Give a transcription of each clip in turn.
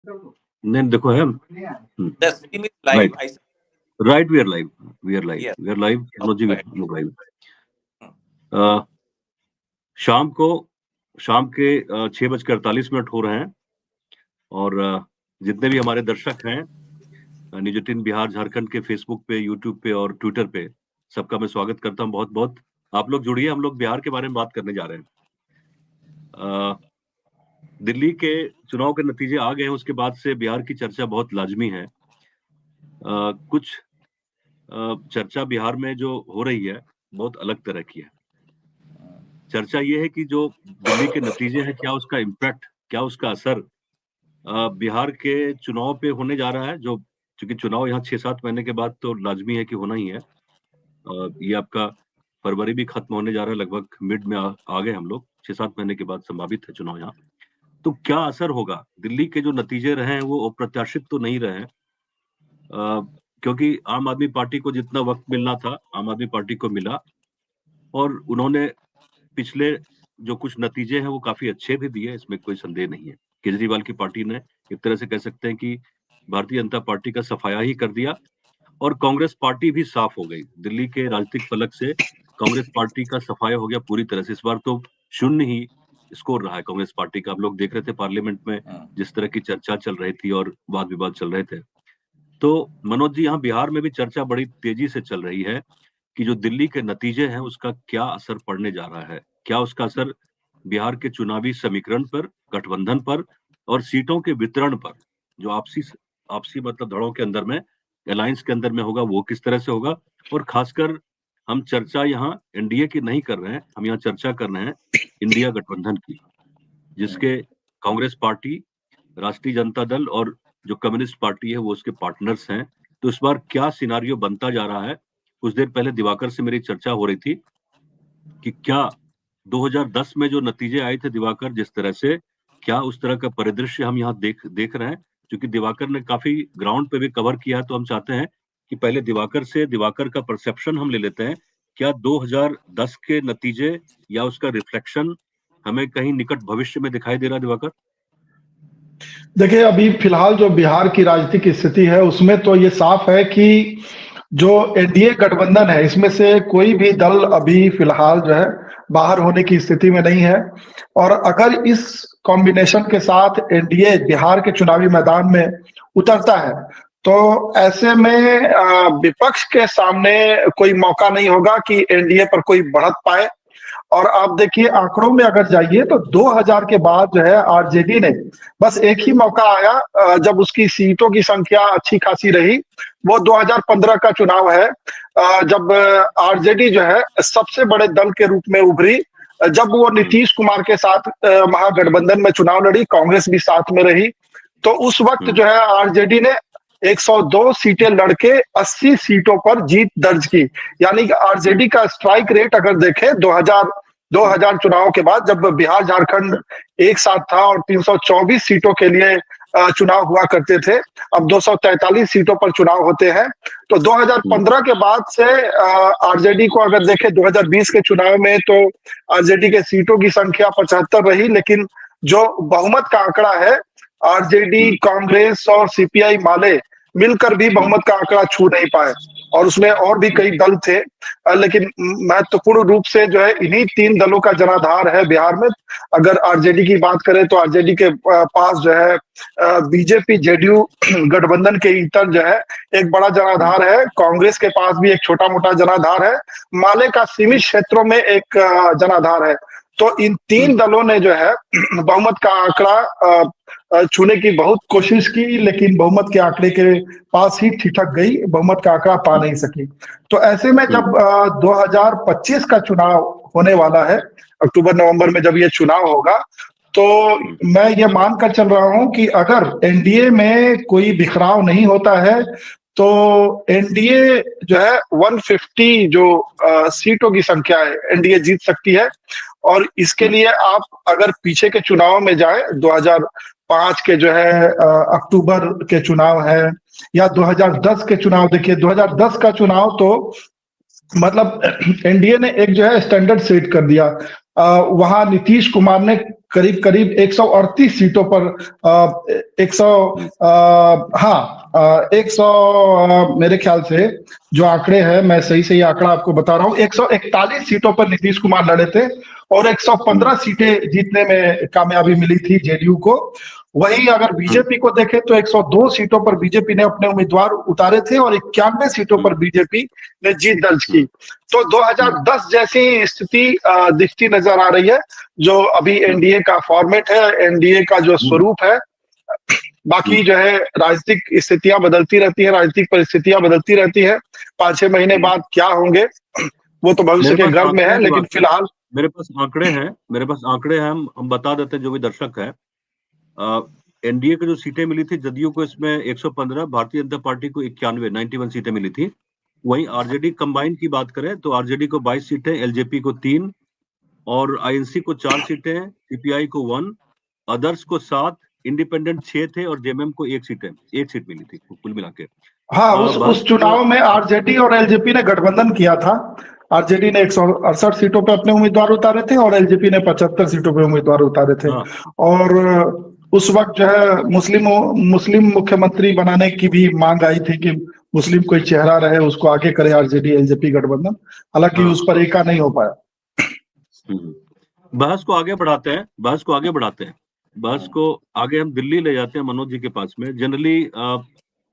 नहीं देखो है The stream is live. Right I said, right, we are live, we are live, yes. We are live, Manoj ji, Go we ahead. लोग live. Hmm. शाम के 6:48 हो रहे हैं और जितने भी हमारे दर्शक हैं न्यूज 18 बिहार झारखंड के फेसबुक पे, यूट्यूब पे और ट्विटर पे, सबका मैं स्वागत करता हूं बहुत बहुत। आप लोग जुड़िए, हम लोग बिहार के बारे में बात करने जा रहे हैं। दिल्ली के चुनाव के नतीजे आ गए हैं, उसके बाद से बिहार की चर्चा बहुत लाजमी है। कुछ चर्चा बिहार में जो हो रही है बहुत अलग तरह की है। चर्चा ये है कि जो दिल्ली के नतीजे हैं, क्या उसका इम्पैक्ट, क्या उसका असर बिहार के चुनाव पे होने जा रहा है। जो क्योंकि चुनाव यहाँ 6-7 महीने के बाद तो लाजमी है कि होना ही है। ये आपका फरवरी भी खत्म होने जा रहा है, लगभग मिड में आ गए हम लोग। 6-7 महीने के बाद संभावित है चुनाव यहाँ। तो क्या असर होगा? दिल्ली के जो नतीजे रहे हैं वो अप्रत्याशित तो नहीं रहे हैं, क्योंकि आम आदमी पार्टी को जितना वक्त मिलना था आम आदमी पार्टी को मिला, और उन्होंने पिछले जो कुछ नतीजे हैं वो काफी अच्छे भी दिए, इसमें कोई संदेह नहीं है। केजरीवाल की पार्टी ने एक तरह से कह सकते हैं कि भारतीय जनता पार्टी का सफाया ही कर दिया, और कांग्रेस पार्टी भी साफ हो गई। दिल्ली के राजनीतिक फलक से कांग्रेस पार्टी का सफाया हो गया पूरी तरह से। इस बार तो शून्य ही स्कोर रहा है कांग्रेस पार्टी का। हम लोग देख रहे थे पार्लियामेंट में जिस तरह की चर्चा चल रही थी और वाद विवाद चल रहे थे। तो मनोज जी, यहाँ बिहार में भी चर्चा बड़ी तेजी से चल रही है कि जो दिल्ली के नतीजे हैं उसका क्या असर पड़ने जा रहा है। क्या उसका असर बिहार के चुनावी समीकरण पर, गठबंधन पर और सीटों के वितरण पर, जो आपसी आपसी मतलब धड़ों के अंदर में, अलायंस के अंदर में होगा, वो किस तरह से होगा। और खासकर हम चर्चा यहाँ एनडीए की नहीं कर रहे हैं, हम यहाँ चर्चा कर रहे हैं इंडिया गठबंधन की, जिसके कांग्रेस पार्टी, राष्ट्रीय जनता दल और जो कम्युनिस्ट पार्टी है वो उसके पार्टनर्स हैं। तो इस बार क्या सिनारियो बनता जा रहा है? कुछ देर पहले दिवाकर से मेरी चर्चा हो रही थी कि क्या 2010 में जो नतीजे आए थे दिवाकर, जिस तरह से, क्या उस तरह का परिदृश्य हम यहाँ देख रहे हैं? क्योंकि दिवाकर ने काफी ग्राउंड पे भी कवर किया है, तो हम चाहते हैं कि पहले दिवाकर का परसेप्शन हम ले लेते हैं। क्या 2010 के नतीजे या उसका रिफ्लेक्शन हमें कहीं निकट भविष्य में दिखाई दे रहा है दिवाकर? देखिए, अभी फिलहाल जो बिहार की राजनीतिक स्थिति है उसमें तो ये साफ है कि जो एनडीए गठबंधन है इसमें से कोई भी दल अभी फिलहाल जो है बाहर होने की स्थिति में नहीं है। और अगर इस कॉम्बिनेशन के साथ एनडीए बिहार के चुनावी मैदान में उतरता है तो ऐसे में विपक्ष के सामने कोई मौका नहीं होगा कि एनडीए पर कोई बढ़त पाए। और आप देखिए आंकड़ों में अगर जाइए तो 2000 के बाद जो है आरजेडी ने बस एक ही मौका आया जब उसकी सीटों की संख्या अच्छी खासी रही, वो 2015 का चुनाव है, जब आरजेडी जो है सबसे बड़े दल के रूप में उभरी, जब वो नीतीश कुमार के साथ महागठबंधन में चुनाव लड़ी, कांग्रेस भी साथ में रही। तो उस वक्त जो है आरजेडी ने 102 सीटें लड़के 80 सीटों पर जीत दर्ज की। यानी कि आरजेडी का स्ट्राइक रेट अगर देखें 2000 चुनाव के बाद, जब बिहार झारखंड एक साथ था और 324 सीटों के लिए चुनाव हुआ करते थे, अब 243 सीटों पर चुनाव होते हैं। तो 2015 के बाद से आरजेडी को अगर देखें 2020 के चुनाव में तो आरजेडी के सीटों की संख्या 75 रही, लेकिन जो बहुमत का आंकड़ा है आरजेडी, कांग्रेस और सीपीआई माले मिलकर भी बहुमत का आंकड़ा छू नहीं पाए। और उसमें और भी कई दल थे, लेकिन महत्वपूर्ण रूप से जो है इन्हीं 3 दलों का जनाधार है बिहार में। अगर आरजेडी की बात करें तो आरजेडी के पास जो है बीजेपी जेडीयू गठबंधन के इतर जो है एक बड़ा जनाधार है, कांग्रेस के पास भी एक छोटा मोटा जनाधार है, माले का सीमित क्षेत्रों में एक जनाधार है। तो इन 3 दलों ने जो है बहुमत का आंकड़ा छूने की बहुत कोशिश की, लेकिन बहुमत के आंकड़े के पास ही ठिठक गई, बहुमत का आंकड़ा पा नहीं सकी। तो ऐसे में जब 2025 का चुनाव होने वाला है, अक्टूबर नवंबर में जब ये चुनाव होगा, तो मैं ये मानकर चल रहा हूं कि अगर एनडीए में कोई बिखराव नहीं होता है तो एनडीए जो है 150 जो सीटों की संख्या है एनडीए जीत सकती है। और इसके लिए आप अगर पीछे के चुनाव में जाए, 2005 के जो है अक्टूबर के चुनाव है, या 2010 के चुनाव देखिए, 2010 का चुनाव तो मतलब एनडीए ने एक जो है स्टैंडर्ड सेट कर दिया। वहां नीतीश कुमार ने करीब करीब 138 सीटों पर 100 मेरे ख्याल से जो आंकड़े हैं, मैं सही आंकड़ा आपको बता रहा हूँ, 141 सीटों पर नीतीश कुमार लड़े थे और 115 सीटें जीतने में कामयाबी मिली थी जेडीयू को। वहीं अगर बीजेपी को देखें तो 102 सीटों पर बीजेपी ने अपने उम्मीदवार उतारे थे और 91 सीटों पर बीजेपी ने जीत दर्ज की। तो 2010 जैसी स्थिति दिखती नजर आ रही है, जो अभी एनडीए का फॉर्मेट है, एनडीए का जो स्वरूप है। बाकी जो है राजनीतिक स्थितियां बदलती रहती है, राजनीतिक परिस्थितियां बदलती रहती है। 5-6 महीने बाद क्या होंगे वो तो भविष्य के गर्भ में है, लेकिन फिलहाल मेरे पास आंकड़े हैं, हम बता देते हैं जो भी दर्शक है। एनडीए को जो सीटें मिली थी, जदयू को इसमें 115, भारतीय जनता पार्टी को 91 सीटें मिली थी। वहीं आरजेडी कंबाइन की बात करें तो आरजेडी को 22 सीटें, एलजेपी को 3 और आईएनसी को 4 सीटें, सीपीआई को 1, अदर्स को 7, इंडिपेंडेंट 6 थे और जेएमएम को 1 सीट मिली थी कुल मिला के। हाँ, उस चुनाव में आरजेडी और एलजेपी ने गठबंधन किया था। आरजेडी ने 168 सीटों पे अपने उम्मीदवार उतारे थे और एलजेपी ने 75 सीटों पे उम्मीदवार उतारे थे। और उस वक्त जो है मुस्लिम मुख्यमंत्री बनाने की भी मांग आई थी कि मुस्लिम कोई चेहरा रहे, उसको आगे करे आरजेडी एलजेपी गठबंधन। हालांकि उस पर एका नहीं हो पाया। बहस को आगे बढ़ाते हैं, बहस को आगे हम दिल्ली ले जाते हैं मनोज जी के पास में। जनरली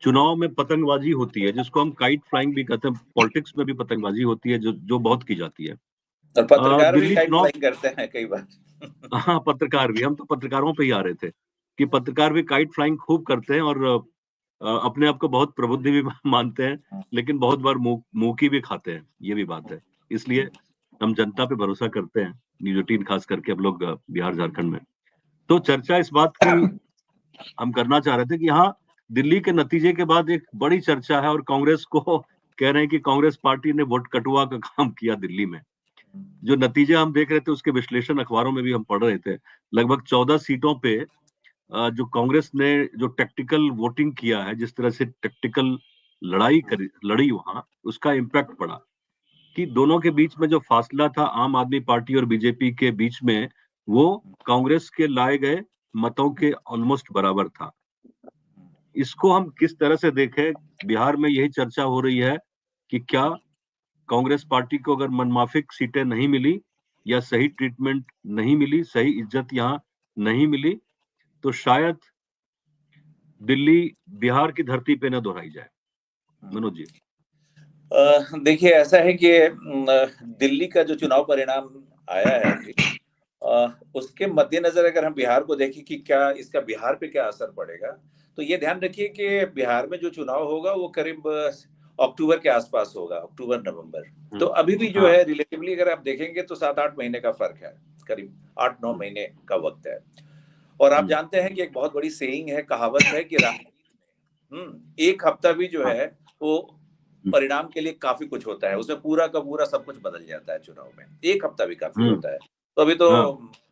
चुनाव में पतंगबाजी होती है, जिसको हम काइट फ्लाइंग भी कहते हैं। पॉलिटिक्स में भी पतंगबाजी होती है, जो बहुत की जाती है। और पत्रकार भी काइट फ्लाइंग करते हैं कई बार। हाँ, पत्रकार भी, हम तो पत्रकारों पे ही आ रहे थे कि पत्रकार भी काइट फ्लाइंग खूब करते हैं और अपने आप को बहुत प्रबुद्ध भी मानते हैं, लेकिन बहुत बार मुंह की भी खाते हैं, ये भी बात है। इसलिए हम जनता पे भरोसा करते हैं, न्यूज 18 खास करके हम लोग बिहार झारखंड में। तो चर्चा इस बात की हम करना चाह रहे थे कि हाँ, दिल्ली के नतीजे के बाद एक बड़ी चर्चा है और कांग्रेस को कह रहे हैं कि कांग्रेस पार्टी ने वोट कटुआ का काम किया दिल्ली में। जो नतीजे हम देख रहे थे उसके विश्लेषण अखबारों में भी हम पढ़ रहे थे। लगभग 14 सीटों पे जो कांग्रेस ने जो टैक्टिकल वोटिंग किया है, जिस तरह से टैक्टिकल लड़ी वहां, उसका इम्पैक्ट पड़ा कि दोनों के बीच में जो फासला था आम आदमी पार्टी और बीजेपी के बीच में, वो कांग्रेस के लाए गए मतों के ऑलमोस्ट बराबर था। इसको हम किस तरह से देखें? बिहार में यही चर्चा हो रही है कि क्या कांग्रेस पार्टी को अगर मनमाफिक सीटें नहीं मिली या सही ट्रीटमेंट नहीं मिली, सही इज्जत यहाँ नहीं मिली, तो शायद दिल्ली बिहार की धरती पे न दोहराई जाए। मनोज जी। देखिए, ऐसा है कि दिल्ली का जो चुनाव परिणाम आया है, उसके मद्देनजर अगर हम बिहार को देखें कि क्या इसका बिहार पे क्या असर पड़ेगा, तो ये ध्यान रखिए कि बिहार में जो चुनाव होगा वो करीब अक्टूबर के आसपास होगा, अक्टूबर-नवंबर। तो अभी भी जो है रिलेटिवली अगर आप देखेंगे तो 7-8 महीने का फर्क है, करीब 8-9 महीने का वक्त है। और आप जानते हैं कि एक बहुत बड़ी सेइंग है, कहावत है कि एक हफ्ता भी जो है वो परिणाम के लिए काफी कुछ होता है, उसमें पूरा का पूरा सब कुछ बदल जाता है चुनाव में। एक हफ्ता भी काफी होता है। तो अभी तो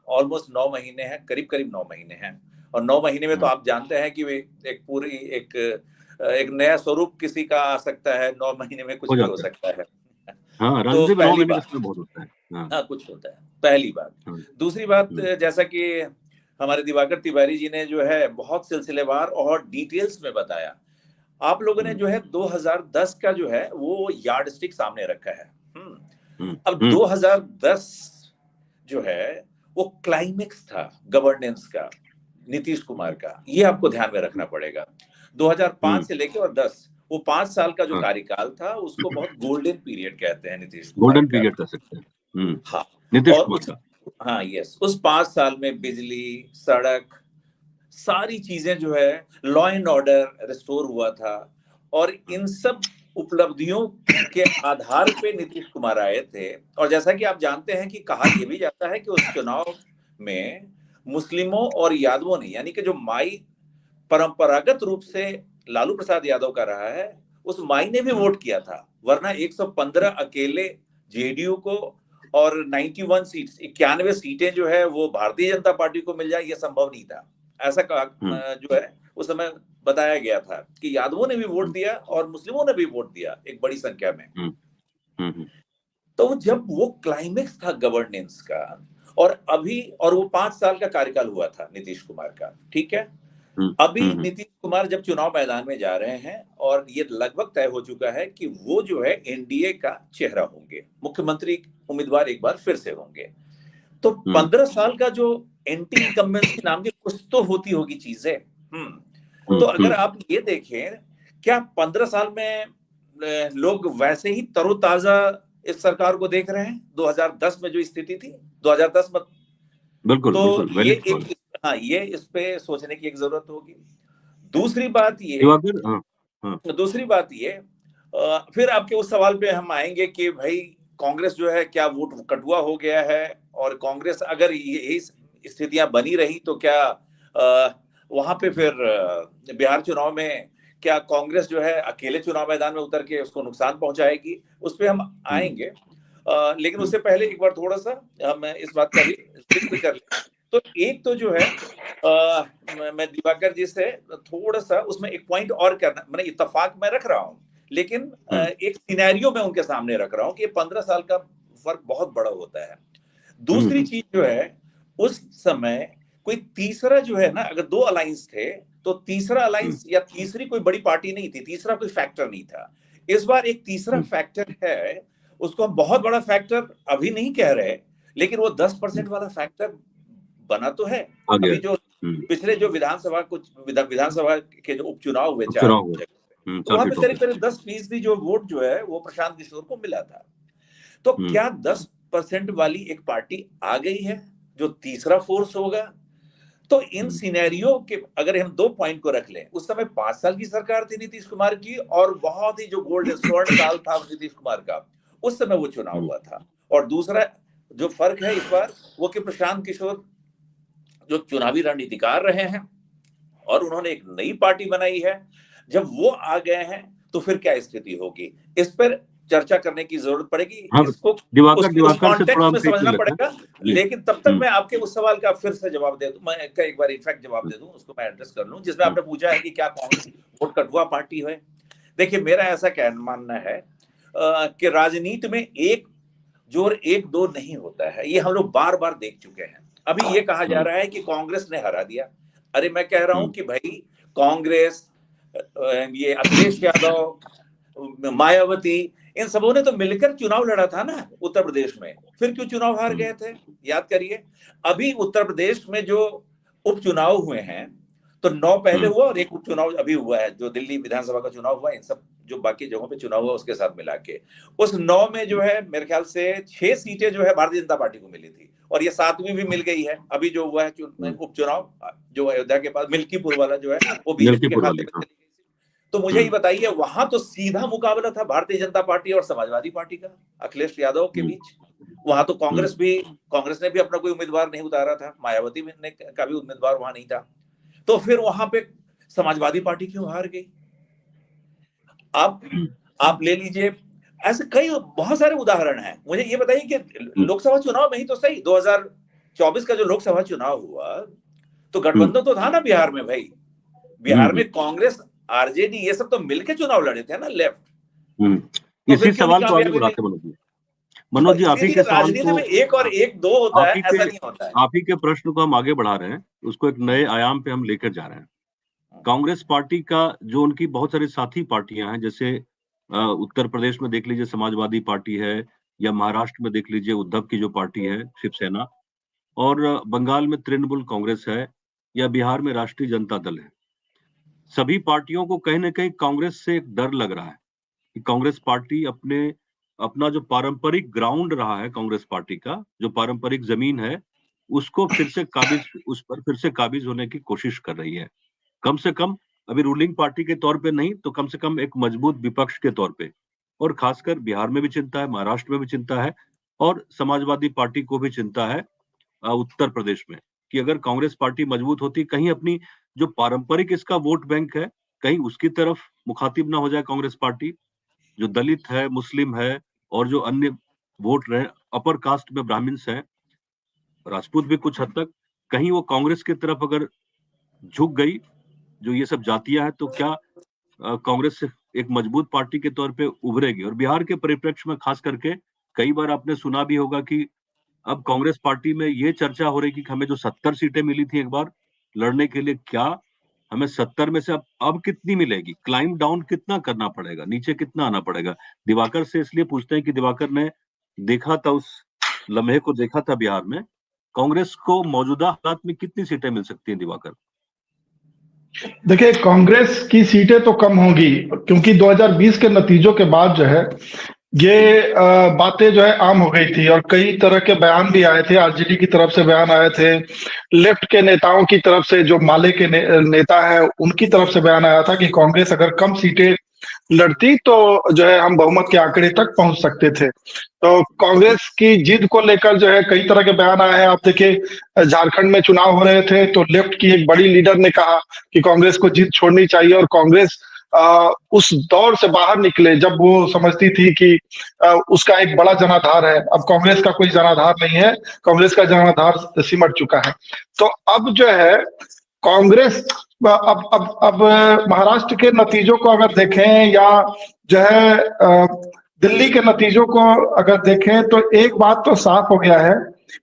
ऑलमोस्ट 9 महीने हैं, करीब 9 महीने हैं। और 9 महीने में तो आप जानते हैं कि एक पूरी एक नया स्वरूप किसी का आ सकता है, 9 महीने में कुछ भी हो सकता है। तो पहली बात बहुत होता है। हाँ, कुछ होता है, पहली बात। दूसरी बात, जैसा कि हमारे दिवाकर तिवारी जी ने जो है बहुत सिलसिलेवार और डिटेल्स में बताया, आप लोगों ने जो है 2010 का जो है वो यार्ड स्टिक सामने रखा है। अब 2010 जो है वो क्लाइमेक्स था गवर्नेंस का, नीतीश कुमार का, ये आपको ध्यान में रखना पड़ेगा। 2005 से लेके और 10, वो 5 साल का जो कार्यकाल था उसको बहुत गोल्डन पीरियड कहते हैं नीतीश कुमार का। गोल्डन पीरियड कह सकते हैं। हाँ, नीतीश कुमार का। हाँ, यस, उस 5 साल में बिजली, सड़क, सारी चीजें जो है, लॉ एंड ऑर्डर रिस्टोर हुआ था। और इन सब उपलब्धियों के आधार पे नीतीश कुमार आए थे। और जैसा कि आप जानते हैं कि कहा यह भी जाता है कि उस चुनाव में मुस्लिमों और यादवों ने, यानी कि जो माई परंपरागत रूप से लालू प्रसाद यादव का रहा है, उस माई ने भी वोट किया था। वरना 115 अकेले जेडीयू को और 91 सीट, 91 सीटें जो है वो भारतीय जनता पार्टी को मिल जाए, ये संभव नहीं था। ऐसा जो है उस समय बताया गया था कि यादवों ने भी वोट दिया और मुस्लिमों ने भी वोट दिया एक बड़ी संख्या में। तो जब वो क्लाइमेक्स था गवर्नेंस का और अभी, और वो 5 साल का कार्यकाल हुआ था नीतीश कुमार का, ठीक है। अभी नीतीश कुमार जब चुनाव मैदान में जा रहे हैं और ये लगभग तय हो चुका है कि वो जो है एनडीए का चेहरा होंगे, मुख्यमंत्री उम्मीदवार एक बार फिर से होंगे। तो 15 साल का जो एंटी इनकम्बेंसी नाम की कुछ तो होती होगी चीजें। तो अगर आप ये देखें, क्या 15 साल में लोग वैसे ही तरोताजा इस सरकार को देख रहे हैं 2010 में जो स्थिति थी 2010 में? बिल्कुल, तो बिल्कुल, ये एक, हाँ, ये इस पे सोचने की एक जरूरत होगी। दूसरी बात ये, फिर आपके उस सवाल पे हम आएंगे कि भाई कांग्रेस जो है क्या वोट कटुआ हो गया है, और कांग्रेस अगर यही स्थितियां बनी रही तो क्या वहां पे फिर बिहार चुनाव में क्या कांग्रेस जो है अकेले चुनाव मैदान में उतर के उसको नुकसान पहुंचाएगी, उस पे हम आएंगे। लेकिन उससे पहले एक बार थोड़ा सा हम इस बात का भी जिक्र कर लें। तो एक तो जो है मैं दिवाकर जी से थोड़ा सा उसमें एक पॉइंट और करना, मैंने इत्तेफाक में रख रहा हूँ, लेकिन एक सिनेरियो में उनके सामने रख रहा हूँ कि 15 साल का फर्क बहुत बड़ा होता है। दूसरी चीज जो है, उस समय कोई तीसरा जो है ना, अगर 2 अलायंस थे तो तीसरा अलायंस या तीसरी कोई बड़ी पार्टी नहीं थी, तीसरा कोई फैक्टर नहीं था। इस बार एक तीसरा फैक्टर है, उसको हम बहुत बड़ा फैक्टर अभी नहीं कह रहे, लेकिन वो 10% वाला फैक्टर बना तो है। अभी जो पिछले जो विधानसभा के जो उपचुनाव हुए 4 जगह, तो वहां पे करीब 10% जो वोट जो है वो प्रशांत किशोर को मिला था। तो क्या 10% वाली एक पार्टी आ गई है जो तीसरा फोर्स होगा? तो इन सिनेरियो के अगर हम 2 पॉइंट को रख लें, उस समय 5 साल की सरकार थी नीतीश कुमार की, और बहुत ही जो गोल्डन स्वर्ण काल था नीतीश कुमार का, उस समय वो चुनाव हुआ था। और दूसरा जो फर्क है इस बार वो कि प्रशांत किशोर जो चुनावी रणनीतिकार रहे हैं और उन्होंने एक नई पार्टी बनाई है, जब वो आ गए हैं तो फिर क्या स्थिति होगी, इस पर चर्चा करने की जरूरत पड़ेगी। इसको उस कॉन्टेक्स्ट में समझना पड़ेगा। लेकिन तब तक मैं आपके उस सवाल का फिर से जवाब दे दूं, मैं एक बार इनफैक्ट जवाब दे दूं, उसको मैं एड्रेस कर लूं, जिसमें आपने पूछा है कि क्या कांग्रेस वोट कटुआ पार्टी है। देखिए, मेरा ऐसा मानना है कि राजनीति में एक जोर 1-2 नहीं होता है, ये हम लोग बार बार देख चुके हैं। अभी ये कहा जा रहा है कि कांग्रेस ने हरा दिया। अरे मैं कह रहा हूं कि भाई कांग्रेस, ये अखिलेश यादव, मायावती, इन सबों ने तो मिलकर चुनाव लड़ा था ना उत्तर प्रदेश में, फिर क्यों चुनाव हार गए थे? याद करिए। अभी उत्तर प्रदेश में जो उपचुनाव हुए हैं, तो 9 पहले हुआ और एक उपचुनाव अभी हुआ है, जो दिल्ली विधानसभा का चुनाव हुआ, इन सब जो बाकी जगहों पे चुनाव हुआ उसके साथ मिला के, उस 9 में जो है मेरे ख्याल से 6 सीटें जो है भारतीय जनता पार्टी को मिली थी, और ये 7वीं भी मिल गई है। अभी जो हुआ है उपचुनाव जो अयोध्या के पास मिल्कीपुर वाला जो है वो बीजेपी के खाते में चली गई। तो मुझे ये बताइए, वहां तो सीधा मुकाबला था भारतीय जनता पार्टी और समाजवादी पार्टी का, अखिलेश यादव के बीच। वहां तो कांग्रेस ने भी अपना कोई उम्मीदवार नहीं उतारा था, मायावती ने का भी उम्मीदवार वहां नहीं था। तो फिर वहां पे समाजवादी पार्टी क्यों हार गई? आप ले लीजिए, ऐसे कई बहुत सारे उदाहरण हैं। मुझे ये बताइए कि लोकसभा चुनाव में ही तो सही, 2024 का जो लोकसभा चुनाव हुआ, तो गठबंधन तो था ना बिहार में भाई। बिहार में कांग्रेस, आरजेडी, ये सब तो मिलकर चुनाव लड़े थे ना, लेफ्ट। इसी सवाल को आगे बढ़ाते मनोज जी, आप ही के सवाल को, एक और एक 2 होता है, ऐसा नहीं होता है। आप ही के प्रश्न को हम आगे बढ़ा रहे हैं, उसको एक नए आयाम पे हम लेकर जा रहे हैं। कांग्रेस पार्टी का जो उनकी बहुत सारी साथी पार्टियां हैं, जैसे उत्तर प्रदेश में देख लीजिए समाजवादी पार्टी है, या महाराष्ट्र में देख लीजिए उद्धव की जो पार्टी है शिवसेना, और बंगाल में तृणमूल कांग्रेस है, या बिहार में राष्ट्रीय जनता दल है। सभी पार्टियों को कहीं ना कहीं कांग्रेस से एक डर लग रहा है कि कांग्रेस पार्टी अपना जो पारंपरिक ग्राउंड रहा है, कांग्रेस पार्टी का जो पारंपरिक जमीन है, उसको उस पर फिर से काबिज होने की कोशिश कर रही है। कम से कम अभी रूलिंग पार्टी के तौर पे नहीं तो कम से कम एक मजबूत विपक्ष के तौर पे। और खासकर बिहार में भी चिंता है, महाराष्ट्र में भी चिंता है, और समाजवादी पार्टी को भी चिंता है उत्तर प्रदेश में, कि अगर कांग्रेस पार्टी मजबूत होती, कहीं अपनी जो पारंपरिक इसका वोट बैंक है, कहीं उसकी तरफ मुखातिब ना हो जाए कांग्रेस पार्टी। जो दलित है, मुस्लिम है, और जो अन्य वोट रहे अपर कास्ट में ब्राह्मण्स हैं, राजपूत भी कुछ हद तक, कहीं वो कांग्रेस की तरफ अगर झुक गई, जो ये सब जातियां हैं, तो क्या कांग्रेस एक मजबूत पार्टी के तौर पे उभरेगी? और बिहार के परिप्रेक्ष्य में खास करके कई बार आपने सुना भी होगा कि अब कांग्रेस पार्टी में ये चर्चा हो रही कि हमें जो 70 सीटें मिली थी एक बार लड़ने के लिए, क्या हमें 70 में से अब कितनी मिलेगी? क्लाइंब डाउन कितना करना पड़ेगा, नीचे कितना आना पड़ेगा? दिवाकर से इसलिए पूछते हैं कि दिवाकर ने देखा था, उस लम्हे को देखा था बिहार में। कांग्रेस को मौजूदा हालात में कितनी सीटें मिल सकती हैं दिवाकर? देखिए, कांग्रेस की सीटें तो कम होंगी, क्योंकि 2020 के नतीजों के बाद जो है ये बातें जो है आम हो गई थी और कई तरह के बयान भी आए थे। आरजेडी की तरफ से बयान आए थे, लेफ्ट के नेताओं की तरफ से, जो माले के नेता है उनकी तरफ से बयान आया था कि कांग्रेस अगर कम सीटें लड़ती तो जो है हम बहुमत के आंकड़े तक पहुंच सकते थे। तो कांग्रेस की जीत को लेकर जो है कई तरह के बयान आए हैं। आप देखिए, झारखंड में चुनाव हो रहे थे तो लेफ्ट की एक बड़ी लीडर ने कहा कि कांग्रेस को जीत छोड़नी चाहिए, और कांग्रेस उस दौर से बाहर निकले जब वो समझती थी कि उसका एक बड़ा जनाधार है। अब कांग्रेस का कोई जनाधार नहीं है, कांग्रेस का जनाधार सिमट चुका है। तो अब जो है कांग्रेस अब महाराष्ट्र के नतीजों को अगर देखें या जो है दिल्ली के नतीजों को अगर देखें तो एक बात तो साफ हो गया है।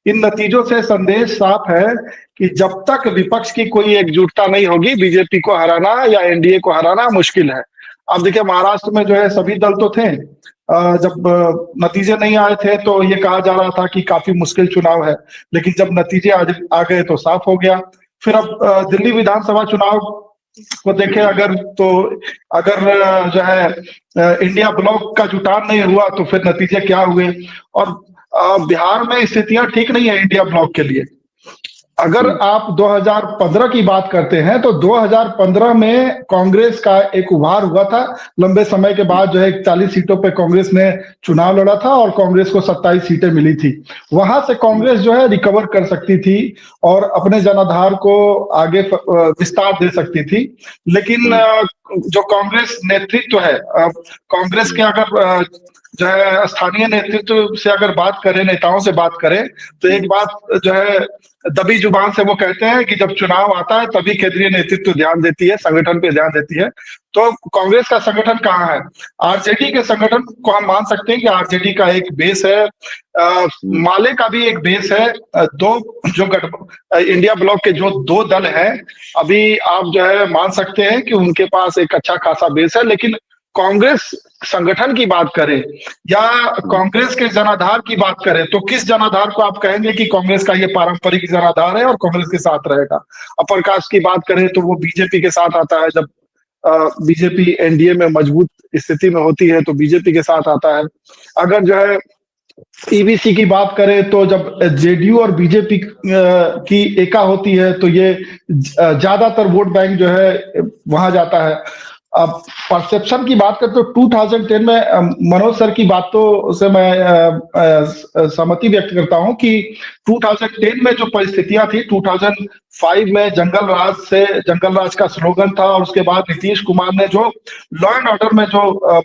इन नतीजों से संदेश साफ है कि जब तक विपक्ष की कोई एकजुटता नहीं होगी, बीजेपी को हराना या एनडीए को हराना मुश्किल है। अब देखिए, महाराष्ट्र में जो है सभी दल तो थे, जब नतीजे नहीं आए थे तो ये कहा जा रहा था कि काफी मुश्किल चुनाव है, लेकिन जब नतीजे आ गए तो साफ हो गया। फिर अब दिल्ली विधानसभा चुनाव को देखें अगर, तो अगर जो है इंडिया ब्लॉक का जुटान नहीं हुआ तो फिर नतीजे क्या हुए। और बिहार में स्थितियां ठीक नहीं है इंडिया ब्लॉक के लिए। अगर आप 2015 की बात करते हैं तो 2015 में कांग्रेस का एक उभार हुआ था। लंबे समय के बाद जो है 41 सीटों पे कांग्रेस ने चुनाव लड़ा था और कांग्रेस को 27 सीटें मिली थी। वहां से कांग्रेस जो है रिकवर कर सकती थी और अपने जनाधार को आगे विस्तार दे सकती थी। लेकिन जो कांग्रेस नेतृत्व है, कांग्रेस के अगर जो है स्थानीय नेतृत्व से अगर बात करें, नेताओं से बात करें, तो एक बात जो है दबी जुबान से वो कहते हैं कि जब चुनाव आता है तभी केंद्रीय नेतृत्व ध्यान देती है, संगठन पे ध्यान देती है। तो कांग्रेस का संगठन कहाँ है? आरजेडी के संगठन को हम मान सकते हैं कि आरजेडी का एक बेस है, माले का भी एक बेस है। दो जो इंडिया ब्लॉक के जो दो दल हैं, अभी आप जो है मान सकते हैं कि उनके पास एक अच्छा खासा बेस है। लेकिन कांग्रेस संगठन की बात करें या कांग्रेस के जनाधार की बात करें तो किस जनाधार को आप कहेंगे कि कांग्रेस का ये पारंपरिक जनाधार है और कांग्रेस के साथ रहेगा? अपर कास्ट की बात करें तो वो बीजेपी के साथ आता है। जब बीजेपी एनडीए में मजबूत स्थिति में होती है तो बीजेपी के साथ आता है। अगर जो है ईबीसी की बात करें तो जब जेडीयू और बीजेपी की एका होती है तो ये ज्यादातर वोट बैंक जो है वहां जाता है। अब परसेप्शन की बात करें तो 2010 में मनोज सर की बातों से मैं सहमति व्यक्त करता हूं कि 2010 में जो परिस्थितियां थी, 2005 में जंगल राज का स्लोगन था और उसके बाद नीतीश कुमार ने जो लॉ एंड ऑर्डर में जो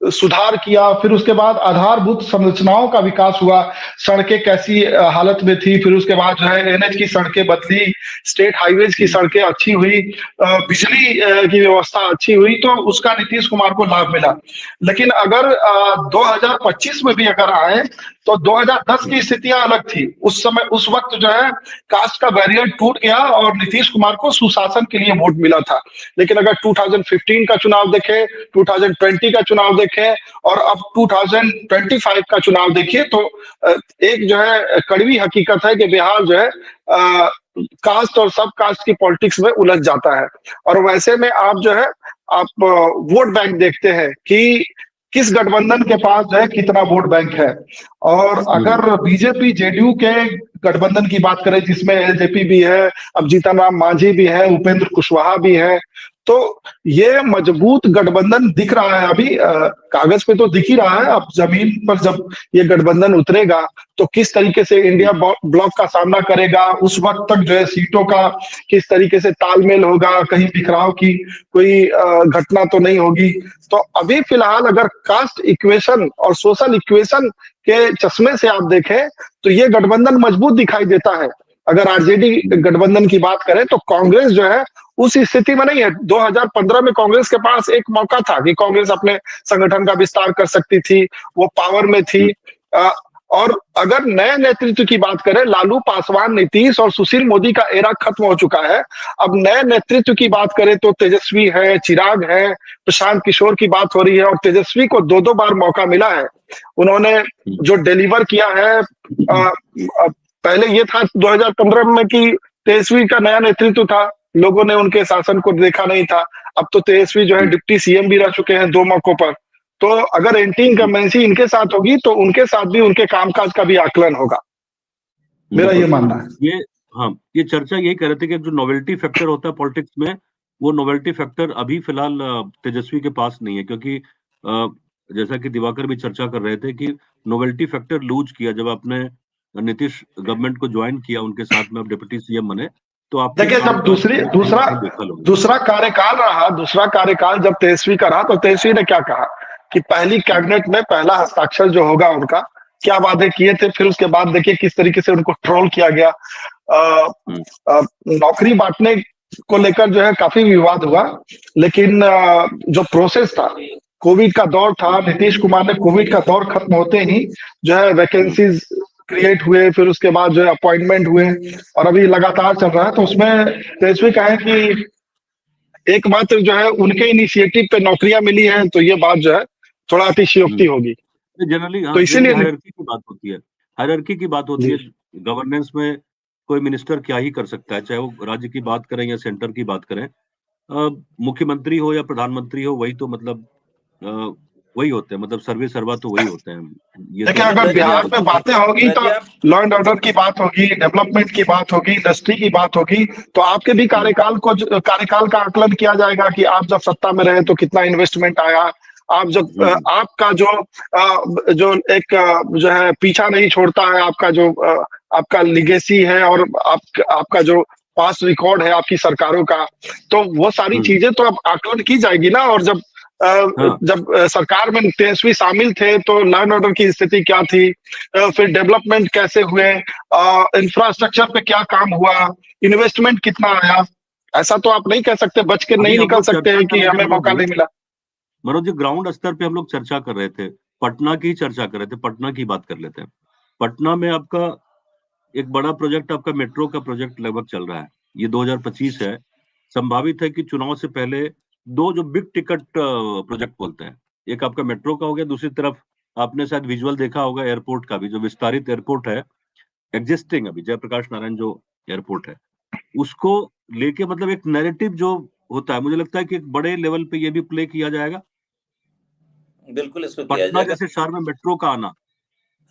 सुधार किया, फिर उसके बाद आधारभूत संरचनाओं का विकास हुआ। सड़कें कैसी हालत में थी, फिर उसके बाद जो है एनएच की सड़कें बदली, स्टेट हाईवेज की सड़कें अच्छी हुई, बिजली की व्यवस्था अच्छी हुई, तो उसका नीतीश कुमार को लाभ मिला। लेकिन अगर 2025 में भी अगर आए तो 2010 की स्थितियां अलग थी। उस समय, उस वक्त जो है कास्ट का बैरियर टूट गया और नीतीश कुमार को सुशासन के लिए वोट मिला था। लेकिन अगर 2015 का चुनाव देखें, 2020 का चुनाव देखें और अब 2025 का चुनाव देखिए तो एक जो है कड़वी हकीकत है कि बिहार जो है कास्ट और सब कास्ट की पॉलिटिक्स में उलझ जाता है। और वैसे में आप जो है आप वोट बैंक देखते हैं कि किस गठबंधन के पास जो है कितना वोट बैंक है। और अगर बीजेपी जेडीयू के गठबंधन की बात करें जिसमें एलजेपी भी है, अब जीतन राम मांझी भी है, उपेंद्र कुशवाहा भी है, तो ये मजबूत गठबंधन दिख रहा है। अभी कागज पे तो दिख ही रहा है, अब जमीन पर जब ये गठबंधन उतरेगा तो किस तरीके से इंडिया ब्लॉक का सामना करेगा, उस वक्त तक जो है सीटों का किस तरीके से तालमेल होगा, कहीं बिखराव की कोई घटना तो नहीं होगी। तो अभी फिलहाल अगर कास्ट इक्वेशन और सोशल इक्वेशन के चश्मे से आप देखें तो ये गठबंधन मजबूत दिखाई देता है। अगर आरजेडी गठबंधन की बात करें तो कांग्रेस जो है उस स्थिति में नहीं है। 2015 में कांग्रेस के पास एक मौका था कि कांग्रेस अपने संगठन का विस्तार कर सकती थी, वो पावर में थी, और अगर नए नेतृत्व की बात करें, लालू, पासवान, नीतीश और सुशील मोदी का एरा खत्म हो चुका है। अब नए नेतृत्व की बात करें तो तेजस्वी है, चिराग है, प्रशांत किशोर की बात हो रही है, और तेजस्वी को 2-2 बार मौका मिला है। उन्होंने जो डिलीवर किया है, पहले ये था 2015 में कि तेजस्वी का नया नेतृत्व था, लोगों ने उनके शासन को देखा नहीं था। अब तो तेजस्वी जो है डिप्टी सीएम भी रह चुके हैं 2 मौकों पर। तो अगर एंटी इनकम्बेंसी इनके साथ होगी तो उनके साथ भी उनके कामकाज का भी आकलन होगा, मेरा ये मानना है। ये हाँ, ये चर्चा यही कर रहे थे कि जो नोवेल्टी फैक्टर होता है पॉलिटिक्स में, वो नोवेल्टी फैक्टर अभी फिलहाल तेजस्वी के पास नहीं है, क्योंकि जैसा कि दिवाकर भी चर्चा कर रहे थे कि नोवेल्टी फैक्टर लूज किया जब आपने नीतीश गवर्नमेंट को ज्वाइन किया, उनके साथ में आप डिप्टी सीएम बने, तो आप देखिए, जब दूसरा कार्यकाल जब तेजस्वी का रहा, तो तेजस्वी ने क्या कहा कि पहली कैबिनेट में पहला हस्ताक्षर जो होगा उनका, क्या वादे किए थे, फिर उसके बाद देखिए किस तरीके से उनको ट्रोल किया गया। नौकरी बांटने को लेकर जो है काफी विवाद हुआ, लेकिन जो प्रोसेस था, कोविड का दौर था, नीतीश कुमार ने कोविड का दौर खत्म होते ही जो है वैकेंसीज क्रिएट हुए, फिर उसके बाद जो है अपॉइंटमेंट हुए, और अभी लगातार चल रहा है। तो उसमें तेजस्वी कहे कि एकमात्र जो है उनके इनिशिएटिव पे नौकरियां मिली हैं, तो ये बात जो है थोड़ा अतिशयोक्ति होगी। जनरली तो इसीलिए हायरार्की की बात होती है, हायरार्की की बात होती है गवर्नेंस में। कोई मिनिस्टर क्या ही कर सकता है, चाहे वो राज्य की बात करें या सेंटर की बात करें। मुख्यमंत्री हो या प्रधानमंत्री हो, वही तो मतलब वही होते हैं, मतलब सर्वे सर्वा तो वही होते हैं। ये देखिए, अगर बिहार में बातें होगी तो लॉ एंड ऑर्डर की बात होगी, डेवलपमेंट की बात होगी, इंडस्ट्री की बात होगी, तो आपके भी कार्यकाल का आकलन किया जाएगा कि आप जब सत्ता में रहे तो कितना इन्वेस्टमेंट आया, आप जब आपका जो एक जो है पीछा नहीं छोड़ता है, आपका जो आपका लिगेसी है, और आपका जो पास रिकॉर्ड है आपकी सरकारों का, तो वो सारी चीजें तो अब आकलन की जाएगी ना। और जब सरकार में तेजस्वी शामिल थे तो लॉ एंड ऑर्डर की स्थिति क्या थी, फिर डेवलपमेंट कैसे हुए, इंफ्रास्ट्रक्चर पे क्या काम हुआ, इन्वेस्टमेंट कितना आया, ऐसा तो आप नहीं कह सकते, बच के नहीं निकल सकते हैं कि हमें मौका नहीं मिला। मनोज जी, ग्राउंड स्तर पे हम लोग चर्चा कर रहे थे, पटना की चर्चा कर रहे थे, पटना की बात कर लेते हैं। पटना में आपका एक बड़ा प्रोजेक्ट, आपका मेट्रो का प्रोजेक्ट लगभग चल रहा है, ये 2025 है। संभावित है कि चुनाव से पहले 2 जो बिग टिकट प्रोजेक्ट बोलते हैं, एक आपका मेट्रो का हो गया, दूसरी तरफ आपने शायद विजुअल देखा होगा एयरपोर्ट का भी, जो विस्तारित एयरपोर्ट है, एग्जिस्टिंग अभी जयप्रकाश नारायण जो एयरपोर्ट है, उसको लेके मतलब एक नैरेटिव जो होता है, मुझे लगता है कि एक बड़े लेवल पे ये भी प्ले किया जाएगा। बिल्कुल, इसको किया पटना जाएगा। जैसे शहर में मेट्रो का आना।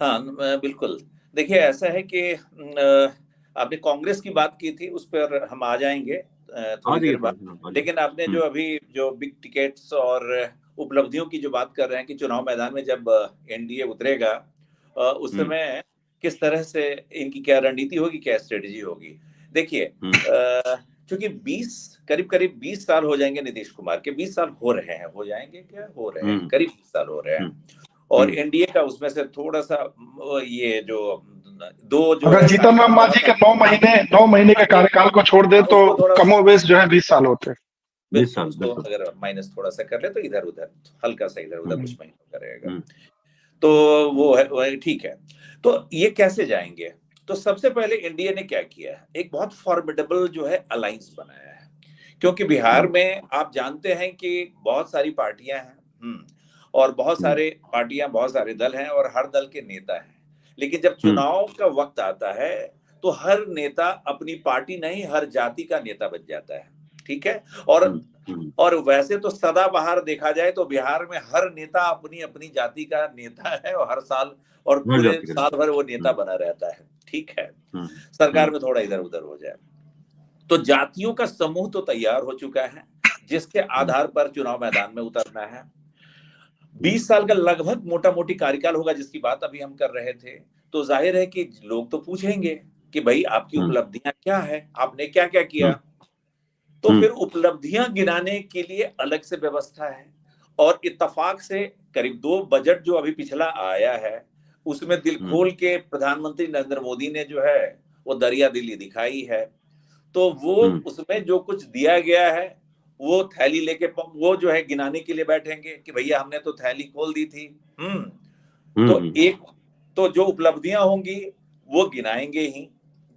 हाँ, बिल्कुल। देखिए, ऐसा है कि आपने कांग्रेस की बात की थी, उस पर हम आ जाएंगे थोड़ी देर बाद। लेकिन आपने जो अभी जो बिग टिकट्स और उपलब्धियों की जो बात कर रहे हैं कि चुनाव मैदान में जब एनडीए उतरेगा, उस समय किस तरह से इनकी क्या रणनीति होगी, क्या स्ट्रेटेजी होगी। देखिए, क्योंकि करीब 20 साल हो जाएंगे नीतीश कुमार के, 20 साल हो रहे हैं, हो जाएंगे क्या, हो रहे हैं, करीब 20 साल हो रहे हैं। और एनडीए का उसमें से थोड़ा सा ये जो अगर जीतन राम मांझी के 9 महीने के कार्यकाल को छोड़ दे तो कमोबेश जो है 20 साल होते हैं। 20 साल अगर माइनस थोड़ा सा कर ले तो इधर उधर हल्का सा इधर उधर कुछ महीनों का रहेगा, तो वो है, ठीक है। तो ये कैसे जाएंगे? तो सबसे पहले एनडीए ने क्या किया है, एक बहुत फॉर्मिडेबल जो है अलायंस बनाया है। क्योंकि बिहार में आप जानते हैं कि बहुत सारी पार्टियां हैं, और बहुत सारे पार्टियां, बहुत सारे दल हैं, और हर दल के नेता हैं। लेकिन जब चुनाव का वक्त आता है तो हर नेता अपनी पार्टी नहीं, हर जाति का नेता बन जाता है, ठीक है। और वैसे तो सदाबहार देखा जाए तो बिहार में हर नेता अपनी अपनी जाति का नेता है, और हर साल और पूरे साल भर वो नेता बना रहता है, ठीक है। सरकार में थोड़ा इधर उधर हो जाए तो जातियों का समूह तो तैयार हो चुका है, जिसके आधार पर चुनाव मैदान में उतरना है। 20 साल का लगभग मोटा मोटी कार्यकाल होगा, जिसकी बात अभी हम कर रहे थे। तो जाहिर है कि लोग तो पूछेंगे कि भाई आपकी उपलब्धियां क्या है, आपने क्या क्या किया। तो फिर उपलब्धियां गिनाने के लिए अलग से व्यवस्था है। और इत्तेफाक से करीब 2 बजट जो अभी पिछला आया है, उसमें दिल खोल के प्रधानमंत्री नरेंद्र मोदी ने जो है वो दरिया दिली दिखाई है। तो वो उसमें जो कुछ दिया गया है वो थैली लेके वो जो है गिनाने के लिए बैठेंगे कि भैया हमने तो थैली खोल दी थी। तो तो जो उपलब्धियां होंगी वो गिनाएंगे ही।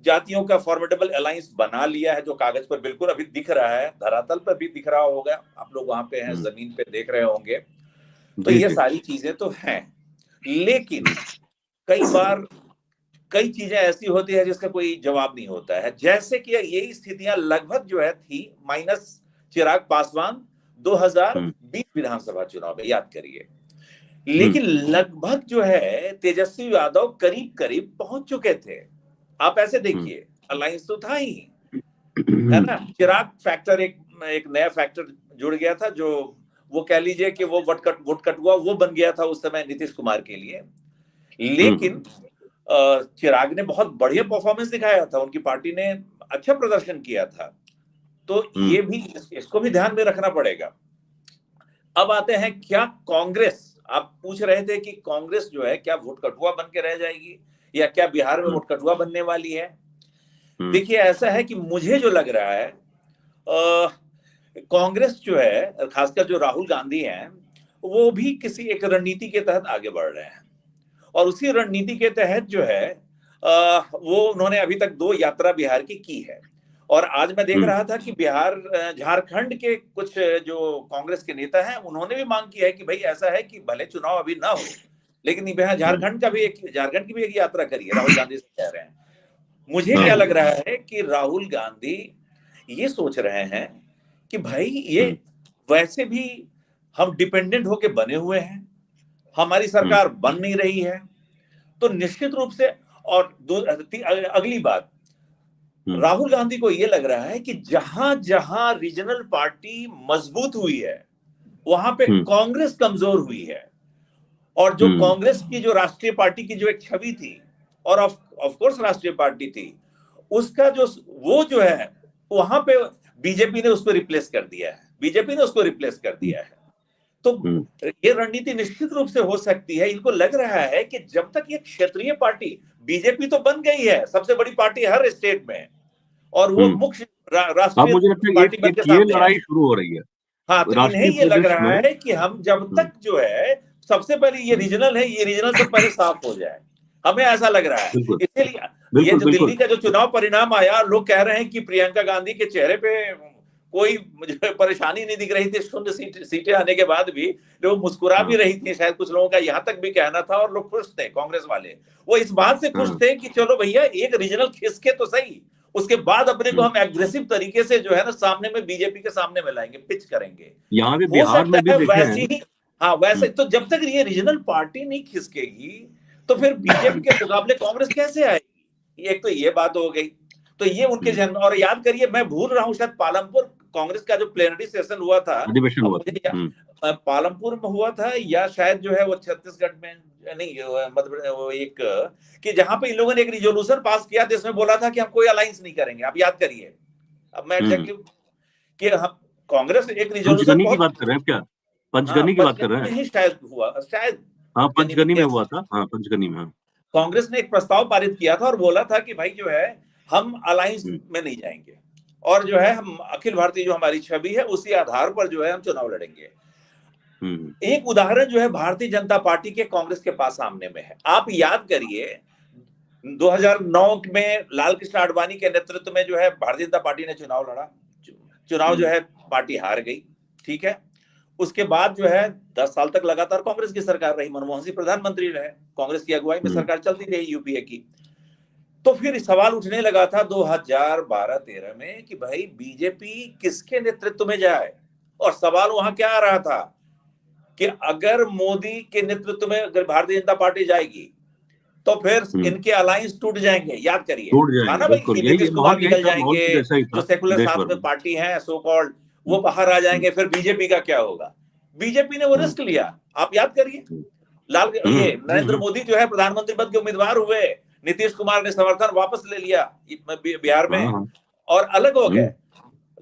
जातियों का फॉर्मेडेबल अलायंस बना लिया है, जो कागज पर बिल्कुल अभी दिख रहा है, धरातल पर भी दिख रहा होगा, आप लोग वहां पे हैं, जमीन पे देख रहे होंगे। तो ये सारी चीजें तो हैं, लेकिन कई बार कई चीजें ऐसी होती है जिसका कोई जवाब नहीं होता है। जैसे कि यही स्थितियां लगभग जो है थी माइनस चिराग पासवान 2020 विधानसभा चुनाव में, याद करिए। लेकिन लगभग जो है तेजस्वी यादव करीब करीब पहुंच चुके थे। आप ऐसे देखिए, अलायंस तो था ही, है ना। चिराग फैक्टर एक नया फैक्टर जुड़ गया था, जो वो कह लीजिए कि वो वोटकटुआ वो बन गया था उस समय नीतीश कुमार के लिए। लेकिन चिराग ने बहुत बढ़िया परफॉर्मेंस दिखाया था, उनकी पार्टी ने अच्छा प्रदर्शन किया था। तो ये भी, इसको भी ध्यान में रखना पड़ेगा। अब आते हैं, क्या कांग्रेस, आप पूछ रहे थे कि कांग्रेस जो है क्या वोटकटुआ बन के रह जाएगी या क्या बिहार में वोटकटुआ बनने वाली है। देखिए, ऐसा है कि मुझे जो लग रहा है, कांग्रेस जो है, खासकर जो राहुल गांधी हैं, वो भी किसी एक रणनीति के तहत आगे बढ़ रहे हैं। और उसी रणनीति के तहत जो है वो उन्होंने अभी तक 2 यात्रा बिहार की है। और आज मैं देख रहा था कि बिहार झारखंड के कुछ जो कांग्रेस के नेता हैं, उन्होंने भी मांग की है कि भाई ऐसा है कि भले चुनाव अभी ना हो, लेकिन झारखंड की भी एक यात्रा करिए, राहुल गांधी से कह रहे हैं। मुझे क्या लग रहा है कि राहुल गांधी ये सोच रहे हैं कि भाई ये वैसे भी हम डिपेंडेंट होके बने हुए हैं, हमारी सरकार बन नहीं रही है, तो निश्चित रूप से। और अगली बात, राहुल गांधी को यह लग रहा है कि जहां जहां रीजनल पार्टी मजबूत हुई है, वहां पे कांग्रेस कमजोर हुई है। और जो कांग्रेस की जो राष्ट्रीय पार्टी की जो एक छवि थी, और ऑफ कोर्स राष्ट्रीय पार्टी थी, उसका जो है वहां पे बीजेपी ने उसको रिप्लेस कर दिया है। तो ये रणनीति निश्चित रूप से हो सकती है। इनको लग रहा है कि जब तक ये क्षेत्रीय पार्टी, बीजेपी तो बन गई है सबसे बड़ी पार्टी हर स्टेट में, और वो मुख्य राष्ट्रीय पार्टी बन के सामने है। लड़ाई शुरू हो रही है। हाँ, तो इन्हें ये लग रहा है कि हम जब तक जो है, सबसे पहले ये रीजनल है, ये रीजनल से पहले साफ हो जाए, हमें ऐसा लग रहा है। इसलिए ये जो दिल्ली का जो चुनाव परिणाम आया, लोग कह रहे हैं कि प्रियंका गांधी के चेहरे पे कोई परेशानी नहीं दिख रही थी, शून्य सीटें आने के बाद भी लोग मुस्कुरा भी रही थी, शायद कुछ लोगों का यहाँ तक भी कहना था। और लोग खुश थे, कांग्रेस वाले वो इस बात से खुश थे कि चलो भैया एक रीजनल खिसके तो सही, उसके बाद अपने को हम एग्रेसिव तरीके से जो है ना सामने में बीजेपी के सामने में लाएंगे, पिच करेंगे। यहाँ भी बिहार में भी वैसे ही, हाँ वैसे। तो जब तक ये रीजनल पार्टी नहीं खिसकेगी, तो फिर बीजेपी के मुकाबले कांग्रेस कैसे आएगी? एक तो ये बात हो गई। तो ये उनके जन्म। और याद करिए, मैं भूल रहा हूँ, शायद पालमपुर कांग्रेस का जो प्लेनरी सेशन हुआ था, पालमपुर में हुआ था, या शायद जो है वो छत्तीसगढ़ में नहीं, मतलब एक कि जहां पे इन लोगों ने एक रिजोल्यूशन पास किया था, इसमें बोला था कि हम कोई अलायंस नहीं करेंगे। आप याद करिए, अब मैं एग्जैक्टली कि हम कांग्रेस एक रिजोल्यूशन की बात कर रहे हैं क्या? पंचगनी की बात कर रहे हैं? शायद हुआ, शायद हाँ, पंचगनी में हुआ था। हाँ, पंचगनी में कांग्रेस ने एक प्रस्ताव पारित किया था और बोला था कि भाई जो है हम अलायंस में नहीं जाएंगे, और जो है हम अखिल भारतीय जो हमारी छवि है उसी आधार पर जो है हम चुनाव लड़ेंगे। एक उदाहरण जो है भारतीय जनता पार्टी के कांग्रेस के पास सामने में है। आप याद करिए 2009 में लाल कृष्ण आडवाणी के नेतृत्व में जो है भारतीय जनता पार्टी ने चुनाव लड़ा, चुनाव जो है पार्टी हार गई, ठीक है। उसके बाद जो है 10 साल तक लगातार कांग्रेस की सरकार रही, मनमोहन सिंह प्रधानमंत्री रहे, कांग्रेस की अगुवाई में सरकार चलती रही यूपीए की। तो फिर सवाल उठने लगा था 2012-13 में कि भाई बीजेपी किसके नेतृत्व में जाए, और सवाल वहां क्या आ रहा था कि अगर मोदी के नेतृत्व में अगर भारतीय जनता पार्टी जाएगी तो फिर इनके अलायंस टूट जाएंगे। याद करिए, था ना भाई, नीतीश कुमार निकल जाएंगे, जो सेकुलर साथ में पार्टी है सो कॉल्ड, वो बाहर आ जाएंगे, फिर बीजेपी का क्या होगा? बीजेपी ने वो रिस्क लिया, आप याद करिए। ये नरेंद्र मोदी जो है प्रधानमंत्री पद के उम्मीदवार हुए, नीतीश कुमार ने समर्थन वापस ले लिया बिहार में और अलग हो गए।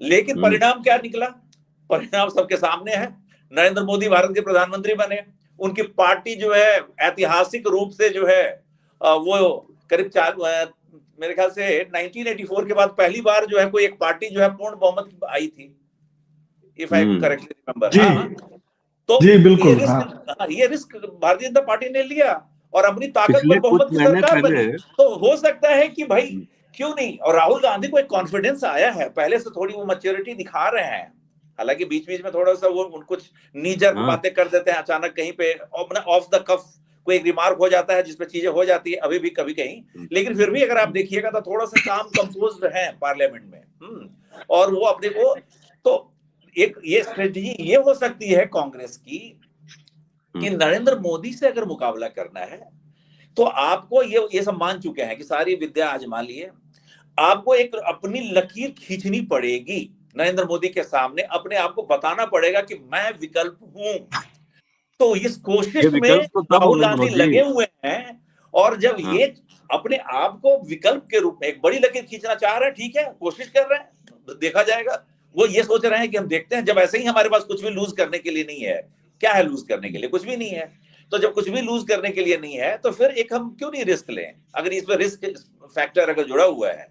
लेकिन परिणाम क्या निकला? परिणाम सबके सामने है। नरेंद्र मोदी भारत के प्रधानमंत्री बने, उनकी पार्टी जो है ऐतिहासिक रूप से जो है वो करीब मेरे ख्याल से 1984 के बाद पहली बार जो है कोई एक पार्टी जो है पूर्ण बहुमत आई थी, इफ आई करेक्टली रिमेंबर। तो जी बिल्कुल, ये रिस्क भारतीय जनता पार्टी ने लिया और अपनी ताकत पिछले पर बहुमत कुछ की महीने सरकार पहले बनी। तो हो सकता है कि भाई क्यों नहीं, और राहुल गांधी को एक कॉन्फिडेंस आया है, पहले से थोड़ी वो मैच्योरिटी दिखा रहे हैं। हालांकि बीच बीच में थोड़ा सा वो कुछ नीजर हाँ, बातें कर देते हैं, अचानक कहीं पे ऑफ द कफ कोई एक रिमार्क हो जाता है जिसपे चीजें हो जाती है अभी भी कभी कहीं, लेकिन फिर भी अगर आप देखिएगा तो थोड़ा सा काम कंपोज्ड है पार्लियामेंट में। और वो अपने को, तो एक ये स्ट्रेटजी ये हो सकती है कांग्रेस की कि नरेंद्र मोदी से अगर मुकाबला करना है तो आपको ये सब मान चुके हैं कि सारी विद्या आजमा लिए, आपको एक अपनी लकीर खींचनी पड़ेगी नरेंद्र मोदी के सामने, अपने आप को बताना पड़ेगा कि मैं विकल्प हूं। तो इस ये कोशिश में विकल्प तो तब राहुल होंगे गांधी मनोज जी। लगे हुए हैं। और जब हाँ, ये अपने आप को विकल्प के रूप में एक बड़ी लकीर खींचना चाह रहे हैं, ठीक है, कोशिश कर रहे हैं, देखा जाएगा। वो ये सोच रहे हैं कि हम देखते हैं, जब ऐसे ही हमारे पास कुछ भी लूज करने के लिए नहीं है, क्या है लूज करने के लिए, कुछ भी नहीं है, तो जब कुछ भी लूज करने के लिए नहीं है तो फिर एक हम क्यों नहीं रिस्क लें, अगर इसमें रिस्क फैक्टर अगर जुड़ा हुआ है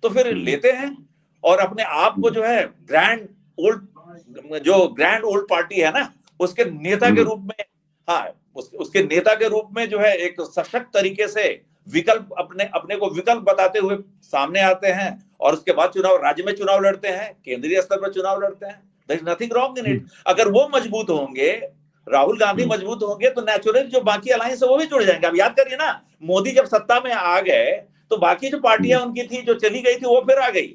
तो फिर लेते हैं। और अपने आप को जो है ग्रैंड ओल्ड पार्टी है ना, उसके नेता के रूप में, हाँ, उसके नेता के रूप में जो है एक सशक्त तरीके से विकल्प अपने को विकल्प बताते हुए सामने आते हैं, और उसके बाद चुनाव, राज्य में चुनाव लड़ते हैं, केंद्रीय स्तर पर चुनाव लड़ते हैं। There is nothing wrong in it. अगर वो मजबूत होंगे, राहुल गांधी मजबूत होंगे, तो नेचुरली जो बाकी अलायंस है वो भी जुड़ जाएंगे। अब याद करिए ना, मोदी जब सत्ता में आ गए तो बाकी जो पार्टियां उनकी थी जो चली गई थी वो फिर आ गई।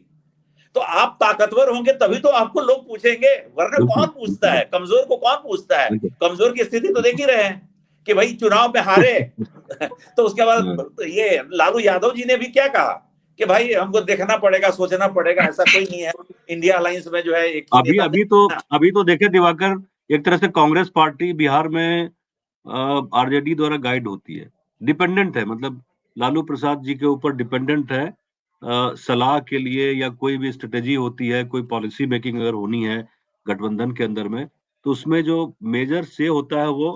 तो आप ताकतवर होंगे तभी तो आपको लोग पूछेंगे, वरना कौन पूछता है, कमजोर को कौन पूछता है। कमजोर की स्थिति तो देख ही रहे हैं कि भाई चुनाव में हारे तो उसके बाद ये लालू यादव जी ने भी क्या कहा कि भाई हमको देखना पड़ेगा, सोचना पड़ेगा, ऐसा कोई नहीं है इंडिया अलायंस में जो है एक ही अभी तो देखे दिवाकर, एक तरह से कांग्रेस पार्टी बिहार में आरजेडी द्वारा गाइड होती है, डिपेंडेंट है, मतलब लालू प्रसाद जी के ऊपर डिपेंडेंट है। सलाह के लिए या कोई भी स्ट्रेटेजी होती है, कोई पॉलिसी मेकिंग अगर होनी है गठबंधन के अंदर में, तो उसमें जो मेजर से होता है वो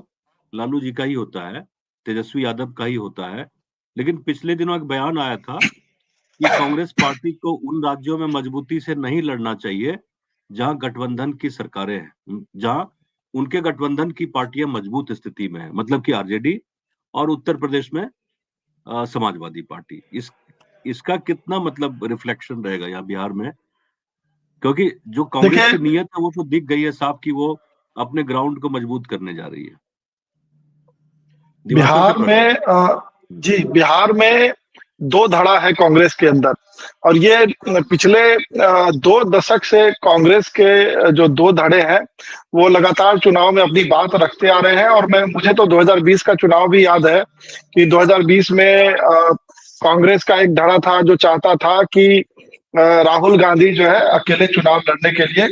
लालू जी का ही होता है, तेजस्वी यादव का ही होता है। लेकिन पिछले दिनों एक बयान आया था कि कांग्रेस पार्टी को उन राज्यों में मजबूती से नहीं लड़ना चाहिए जहां गठबंधन की सरकारें हैं, जहां उनके गठबंधन की पार्टियां मजबूत स्थिति में है, मतलब कि आरजेडी और उत्तर प्रदेश में समाजवादी पार्टी। इसका कितना मतलब रिफ्लेक्शन रहेगा यहाँ बिहार में, क्योंकि जो कांग्रेस की नीयत है वो तो दिख गई है साफ कि वो अपने ग्राउंड को मजबूत करने जा रही है। बिहार में बिहार में दो धड़ा है कांग्रेस के अंदर, और ये पिछले 2 दशक से कांग्रेस के जो 2 धड़े हैं वो लगातार चुनाव में अपनी बात रखते आ रहे हैं। और मुझे तो 2020 का चुनाव भी याद है कि 2020 में कांग्रेस का एक धड़ा था जो चाहता था कि राहुल गांधी जो है अकेले चुनाव लड़ने के लिए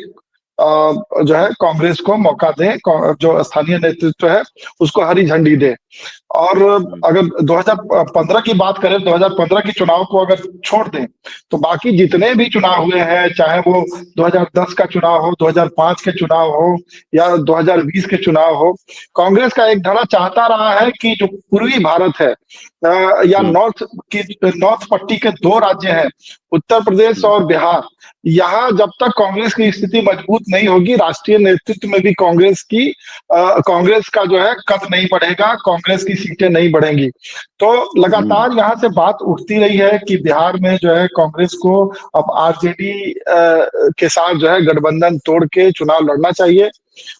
जो है कांग्रेस को मौका दें, जो स्थानीय नेतृत्व है उसको हरी झंडी दे। और अगर 2015 की बात करें, 2015 के चुनाव को अगर छोड़ दें तो बाकी जितने भी चुनाव हुए हैं, चाहे वो 2010 का चुनाव हो, 2005 के चुनाव हो या 2020 के चुनाव हो, कांग्रेस का एक धड़ा चाहता रहा है कि जो पूर्वी भारत है या नॉर्थ पट्टी के 2 राज्य हैं, उत्तर प्रदेश और बिहार, यहाँ जब तक कांग्रेस की स्थिति मजबूत नहीं होगी, राष्ट्रीय नेतृत्व में भी कांग्रेस का जो है कद नहीं बढ़ेगा, कांग्रेस की सीटें नहीं बढ़ेंगी। तो लगातार यहाँ से बात उठती रही है कि बिहार में जो है कांग्रेस को अब आरजेडी के साथ जो है गठबंधन तोड़ के चुनाव लड़ना चाहिए।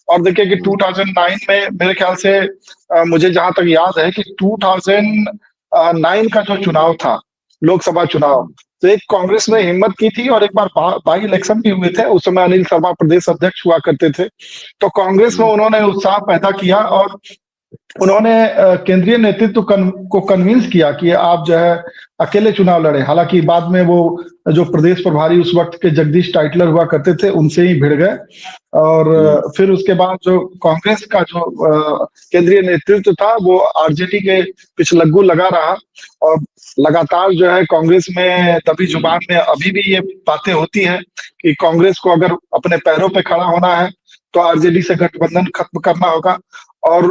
और देखिए कि 2009 में मेरे ख्याल से मुझे जहां तक याद है कि 2009 का जो चुनाव था, लोकसभा चुनाव, तो एक कांग्रेस ने हिम्मत की थी और एक बार बाई इलेक्शन भी हुए थे, उस समय अनिल शर्मा प्रदेश अध्यक्ष हुआ करते थे, तो कांग्रेस में उन्होंने उत्साह पैदा किया और उन्होंने केंद्रीय नेतृत्व को कन्विंस किया कि आप जो है अकेले चुनाव लड़े। हालांकि बाद में वो जो प्रदेश प्रभारी उस वक्त के जगदीश टाइटलर हुआ करते थे उनसे ही भिड़ गए, और फिर उसके बाद जो कांग्रेस का जो केंद्रीय नेतृत्व था वो आरजेडी के पिछलग्गू लगा रहा। और लगातार जो है कांग्रेस में दबी जुबान में अभी भी ये बातें होती हैं कि कांग्रेस को अगर अपने पैरों पे खड़ा होना है तो आरजेडी से गठबंधन खत्म करना होगा। और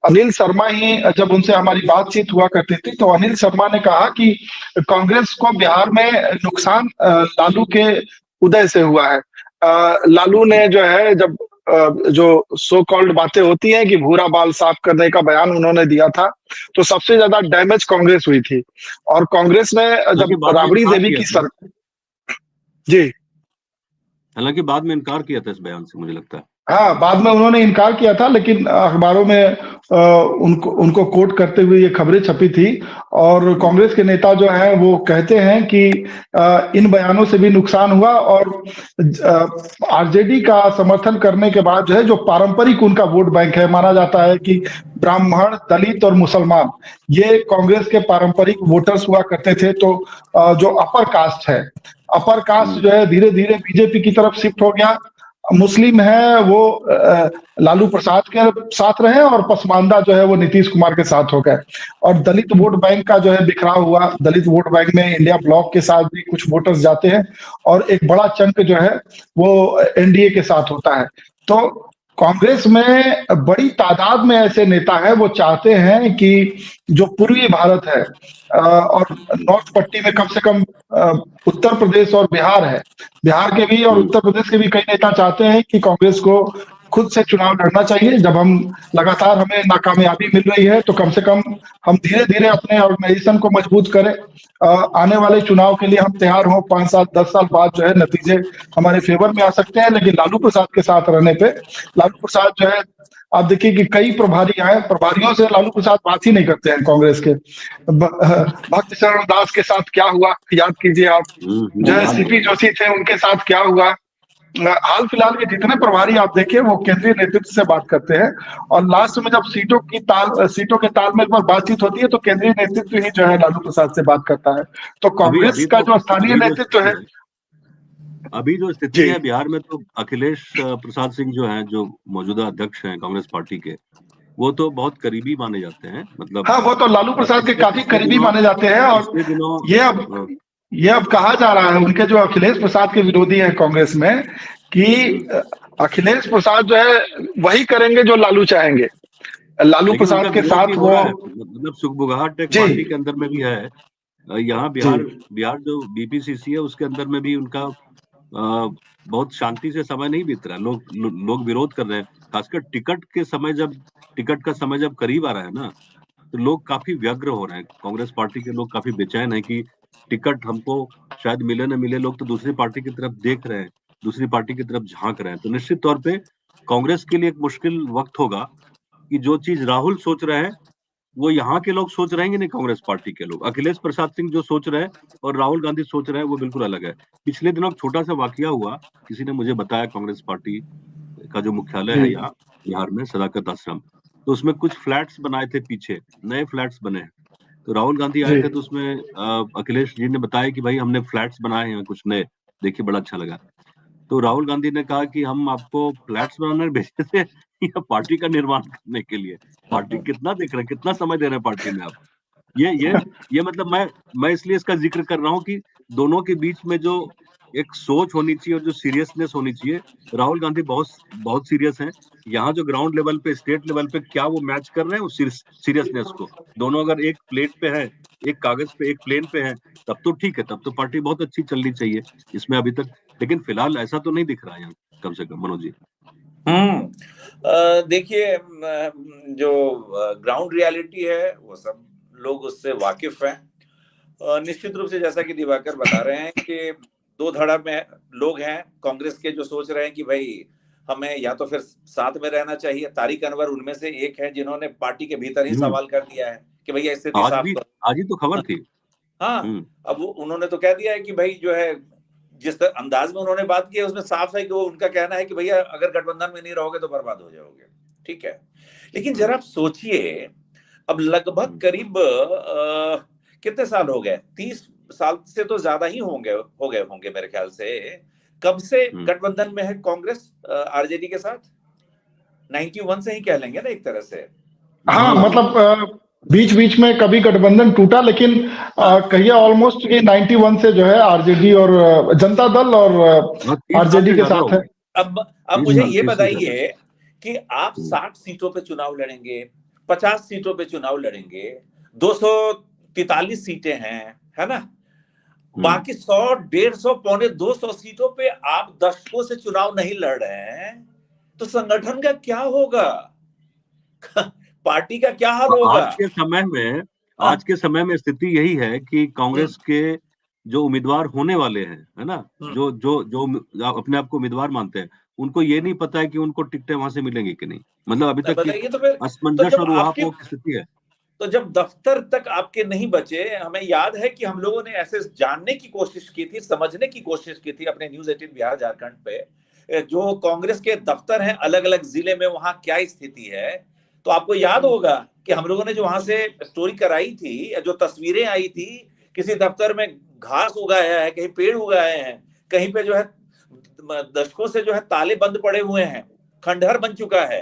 अनिल शर्मा ही, जब उनसे हमारी बातचीत हुआ करती थी तो अनिल शर्मा ने कहा कि कांग्रेस को बिहार में नुकसान लालू के उदय से हुआ है। लालू ने जो है जब जो सो कॉल्ड बातें होती हैं कि भूरा बाल साफ करने का बयान उन्होंने दिया था, तो सबसे ज्यादा डैमेज कांग्रेस हुई थी। और कांग्रेस ने हालांकि जब बाद में राबड़ी इनकार देवी किया की था, जी हालांकि बाद में इनकार किया था इस बयान से, मुझे लगता है। हाँ, बाद में उन्होंने इनकार किया था, लेकिन अखबारों में उनको उनको कोट करते हुए ये खबरें छपी थी। और कांग्रेस के नेता जो हैं वो कहते हैं कि इन बयानों से भी नुकसान हुआ, और आरजेडी का समर्थन करने के बाद जो है, जो पारंपरिक उनका वोट बैंक है, माना जाता है कि ब्राह्मण, दलित और मुसलमान ये कांग्रेस के पारंपरिक वोटर्स हुआ करते थे। तो जो अपर कास्ट है, अपर कास्ट जो है धीरे धीरे बीजेपी की तरफ शिफ्ट हो गया। मुस्लिम है वो लालू प्रसाद के साथ रहे, और पसमानदा जो है वो नीतीश कुमार के साथ हो गए। और दलित वोट बैंक का जो है बिखराव हुआ। दलित वोट बैंक में इंडिया ब्लॉक के साथ भी कुछ वोटर्स जाते हैं, और एक बड़ा चंक जो है वो एनडीए के साथ होता है। तो कांग्रेस में बड़ी तादाद में ऐसे नेता हैं, वो चाहते हैं कि जो पूर्वी भारत है और नॉर्थ पट्टी में कम से कम उत्तर प्रदेश और बिहार है, बिहार के भी और उत्तर प्रदेश के भी कई नेता चाहते हैं कि कांग्रेस को खुद से चुनाव लड़ना चाहिए। जब हम लगातार हमें नाकामयाबी मिल रही है, तो कम से कम हम धीरे धीरे अपने ऑर्गेनाइजेशन को मजबूत करें। आने वाले चुनाव के लिए हम तैयार हों। 5 साल 10 साल बाद जो है नतीजे हमारे फेवर में आ सकते हैं, लेकिन लालू प्रसाद के साथ रहने पे, लालू प्रसाद जो है, आप देखिए कि कई प्रभारी आए, प्रभारियों से लालू प्रसाद बात ही नहीं करते हैं कांग्रेस के। भक्त शरण दास के साथ क्या हुआ, याद कीजिए आप। जो है सीपी जोशी थे, उनके साथ क्या हुआ। हाल फिलहाल के जितने प्रभारी आप देखिए, वो केंद्रीय नेतृत्व से बात करते हैं, और लास्ट में जब सीटों के तालमेल पर बातचीत होती है, तो केंद्रीय नेतृत्व ही जो है लालू प्रसाद से बात करता है। तो कांग्रेस का जो स्थानीय नेतृत्व है, अभी जो स्थिति है बिहार में, तो अखिलेश प्रसाद सिंह जो हैं, जो मौजूदा अध्यक्ष हैं कांग्रेस पार्टी के, वो तो बहुत करीबी माने जाते हैं। मतलब हाँ, वो तो लालू प्रसाद के काफी करीबी माने जाते हैं। और ये अब कहा जा रहा है उनके जो अखिलेश प्रसाद के विरोधी हैं कांग्रेस में, कि अखिलेश प्रसाद जो है वही करेंगे जो लालू चाहेंगे। लालू प्रसाद के साथ वो मतलब सुखबुगाहट एक पार्टी के अंदर में भी है। यहाँ बिहार जो बीपीसीसी है, उसके अंदर में भी उनका बहुत शांति से समय नहीं बीत रहा है। लोग विरोध कर रहे हैं, खासकर टिकट का समय जब करीब आ रहा है ना, तो लोग काफी व्यग्र हो रहे हैं। कांग्रेस पार्टी के लोग काफी बेचैन है कि टिकट हमको शायद मिले न मिले। लोग तो दूसरी पार्टी की तरफ देख रहे हैं, दूसरी पार्टी की तरफ झांक रहे हैं। तो निश्चित तौर पे कांग्रेस के लिए एक मुश्किल वक्त होगा कि जो चीज राहुल सोच रहे हैं, वो यहाँ के लोग सोच रहे हैं नहीं, कांग्रेस पार्टी के लोग। अखिलेश प्रसाद सिंह जो सोच रहे हैं और राहुल गांधी सोच रहे हैं, वो बिल्कुल अलग है। पिछले दिनों एक छोटा सा वाकया हुआ, किसी ने मुझे बताया, कांग्रेस पार्टी का जो मुख्यालय है यहाँ बिहार में, सदाकत आश्रम, तो उसमें कुछ फ्लैट्स बनाए थे, पीछे नए फ्लैट्स बने हैं। तो राहुल गांधी आए थे, तो उसमें अखिलेश जी ने बताया कि भाई हमने फ्लैट्स बनाए हैं कुछ नए, देखिए बड़ा अच्छा लगा। तो राहुल गांधी ने कहा कि हम आपको फ्लैट्स बनाने भेजे थे या पार्टी का निर्माण करने के लिए? पार्टी कितना देख रहे हैं, कितना समय दे रहे हैं पार्टी में आप? ये मतलब मैं इसलिए इसका जिक्र कर रहा हूँ कि दोनों के बीच में जो एक सोच होनी चाहिए और जो सीरियसनेस होनी चाहिए, राहुल गांधी बहुत सीरियस हैं। यहाँ जो ग्राउंड लेवल पे, स्टेट लेवल पे क्या वो मैच कर रहे हैं उस सीरियसनेस को? दोनों अगर एक प्लेट पे है, एक कागज पे, एक प्लेन पे है, तब तो ठीक है, तब तो पार्टी बहुत अच्छी चलनी चाहिए इसमें अभी तक। लेकिन फिलहाल ऐसा तो नहीं दिख रहा है यहाँ, कम से कम। मनोज जी, देखिए, जो ग्राउंड रियलिटी है वो सब लोग उससे वाकिफ हैं। निश्चित रूप से जैसा कि दिवाकर बता रहे हैं कि दो धड़ा में लोग हैं कांग्रेस के जो सोच रहे हैं कि भाई हमें या तो फिर साथ में रहना चाहिए। तारिक अनवर उनमें से एक है जिन्होंने पार्टी के भीतर ही सवाल कर दिया है कि भैया स्थिति साफ करो। आज ही तो खबर थी। हाँ, अब उन्होंने तो कह दिया है कि भाई जो है, जिस अंदाज में उन्होंने बात की है उसमें साफ है कि वो उनका कहना है कि भैया अगर गठबंधन में नहीं रहोगे तो बर्बाद हो जाओगे। ठीक है, लेकिन जरा आप सोचिए, अब लगभग करीब कितने साल हो गए? 30 साल से तो ज्यादा ही हो गए होंगे मेरे ख्याल से। कब से गठबंधन में है कांग्रेस आरजेडी के साथ? 91 से ही कह लेंगे ना एक तरह से। हाँ, मतलब बीच बीच में कभी गठबंधन टूटा, लेकिन कहिए ऑलमोस्ट ये 91 से जो है आरजेडी और जनता दल और आरजेडी के साथ है। अब मुझे ये बताइए कि आप 60 सीटों पे चुनाव लड़ेंगे, 50 सीटों पे चुनाव लड़ेंगे, 243 सीटें हैं, है ना? बाकी 100, 150, 250 सीटों पे आप दशकों से चुनाव नहीं लड़ रहे हैं, तो संगठन का क्या होगा? पार्टी का क्या हाल होगा? आज के समय में स्थिति यही है कि कांग्रेस के जो उम्मीदवार होने वाले हैं, है ना, जो जो जो अपने आप को उम्मीदवार मानते हैं, उनको ये नहीं पता है कि उनको टिकटें वहां से मिलेंगी कि नहीं। मतलब अभी तक बताइए तो फिर, असमंजस और ऊहापोह की स्थिति है। तो जब दफ्तर तक आपके नहीं बचे, हमें याद है कि हम लोगों ने ऐसे जानने की कोशिश की थी, समझने की कोशिश की थी अपने न्यूज़ 18 बिहार झारखंड पे, जो कांग्रेस के दफ्तर हैं अलग अलग जिले में, वहां क्या स्थिति है। तो आपको याद होगा कि हम लोगों ने जो वहां से स्टोरी कराई थी, जो तस्वीरें आई थी, किसी दफ्तर में घास उगाया है, कहीं पेड़ उगाए हैं, कहीं पे जो है दशकों से जो है ताले बंद पड़े हुए हैं, खंडहर बन चुका है,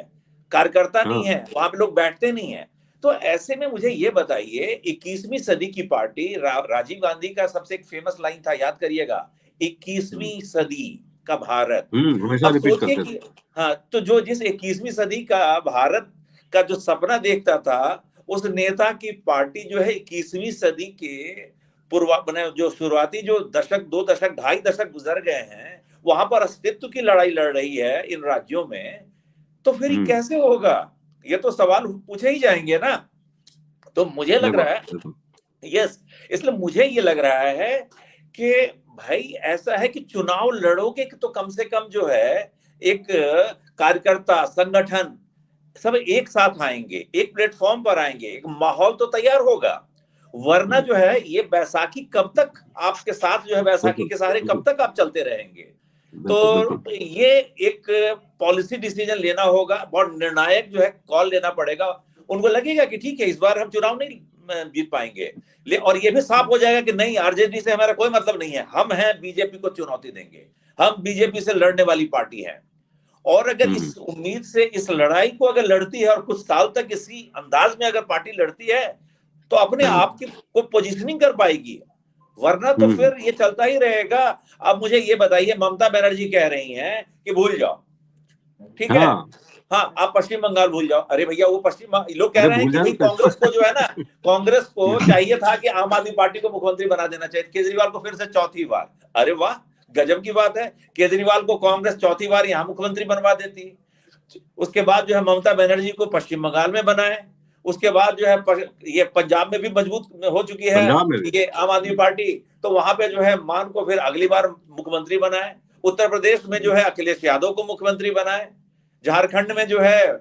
कार्यकर्ता नहीं है, वहां पे लोग बैठते नहीं है। तो ऐसे में मुझे ये बताइए, 21वीं सदी की पार्टी, राजीव गांधी का सबसे एक फेमस लाइन था, याद करिएगा, 21वीं सदी का भारत। हमेशा अब रिपीट सोचिए करते कि थे। हाँ, तो जो जिस 21वीं सदी का भारत का जो सपना देखता था, उस नेता की पार्टी जो है 21वीं सदी के पूर्वा बने, जो शुरुआती जो दशक, 2 दशक, 2.5 दशक गुजर गए हैं, वहां पर अस्तित्व की लड़ाई लड़ रही है इन राज्यों में, तो फिर ये कैसे होगा? ये तो सवाल पूछे ही जाएंगे ना। तो मुझे लग रहा है, यस, इसलिए मुझे ये लग रहा है कि भाई ऐसा है कि चुनाव लड़ोगे तो कम से कम जो है एक कार्यकर्ता संगठन सब एक साथ आएंगे, एक प्लेटफॉर्म पर आएंगे, एक माहौल तो तैयार होगा। वरना जो है ये बैसाखी कब तक आपके साथ जो है, बैसाखी के सहारे कब तक आप चलते रहेंगे? तो ये एक पॉलिसी डिसीजन लेना होगा, बहुत निर्णायक जो है कॉल लेना पड़ेगा। उनको लगेगा कि ठीक है, इस बार हम चुनाव नहीं जीत पाएंगे, और ये भी साफ हो जाएगा कि नहीं, आरजेडी से हमारा कोई मतलब नहीं है, हम हैं बीजेपी को चुनौती देंगे, हम बीजेपी से लड़ने वाली पार्टी है। और अगर इस उम्मीद से इस लड़ाई को अगर लड़ती है और कुछ साल तक इसी अंदाज में अगर पार्टी लड़ती है, तो अपने आप की को पोजीशनिंग कर पाएगी। वरना तो फिर ये चलता ही रहेगा। अब मुझे ये बताइए, ममता बनर्जी कह रही हैं कि भूल जाओ, ठीक है, हाँ आप पश्चिम बंगाल भूल जाओ। अरे भैया, वो पश्चिम लोग कह रहे हैं कि भाई कांग्रेस को जो है ना, कांग्रेस को चाहिए था कि आम आदमी पार्टी को मुख्यमंत्री बना देना चाहिए, केजरीवाल को फिर से चौथी बार। अरे वाह, गजब की बात है, केजरीवाल को कांग्रेस चौथी बार यहाँ मुख्यमंत्री बनवा देती। उसके बाद जो है ममता बनर्जी को पश्चिम बंगाल में बनाए, उसके बाद जो है ये पंजाब में भी मजबूत हो चुकी है ये आम आदमी पार्टी, तो वहां पे जो है मान को फिर अगली बार मुख्यमंत्री बनाए। उत्तर प्रदेश में जो है अखिलेश यादव को मुख्यमंत्री बनाए, झारखंड में जो है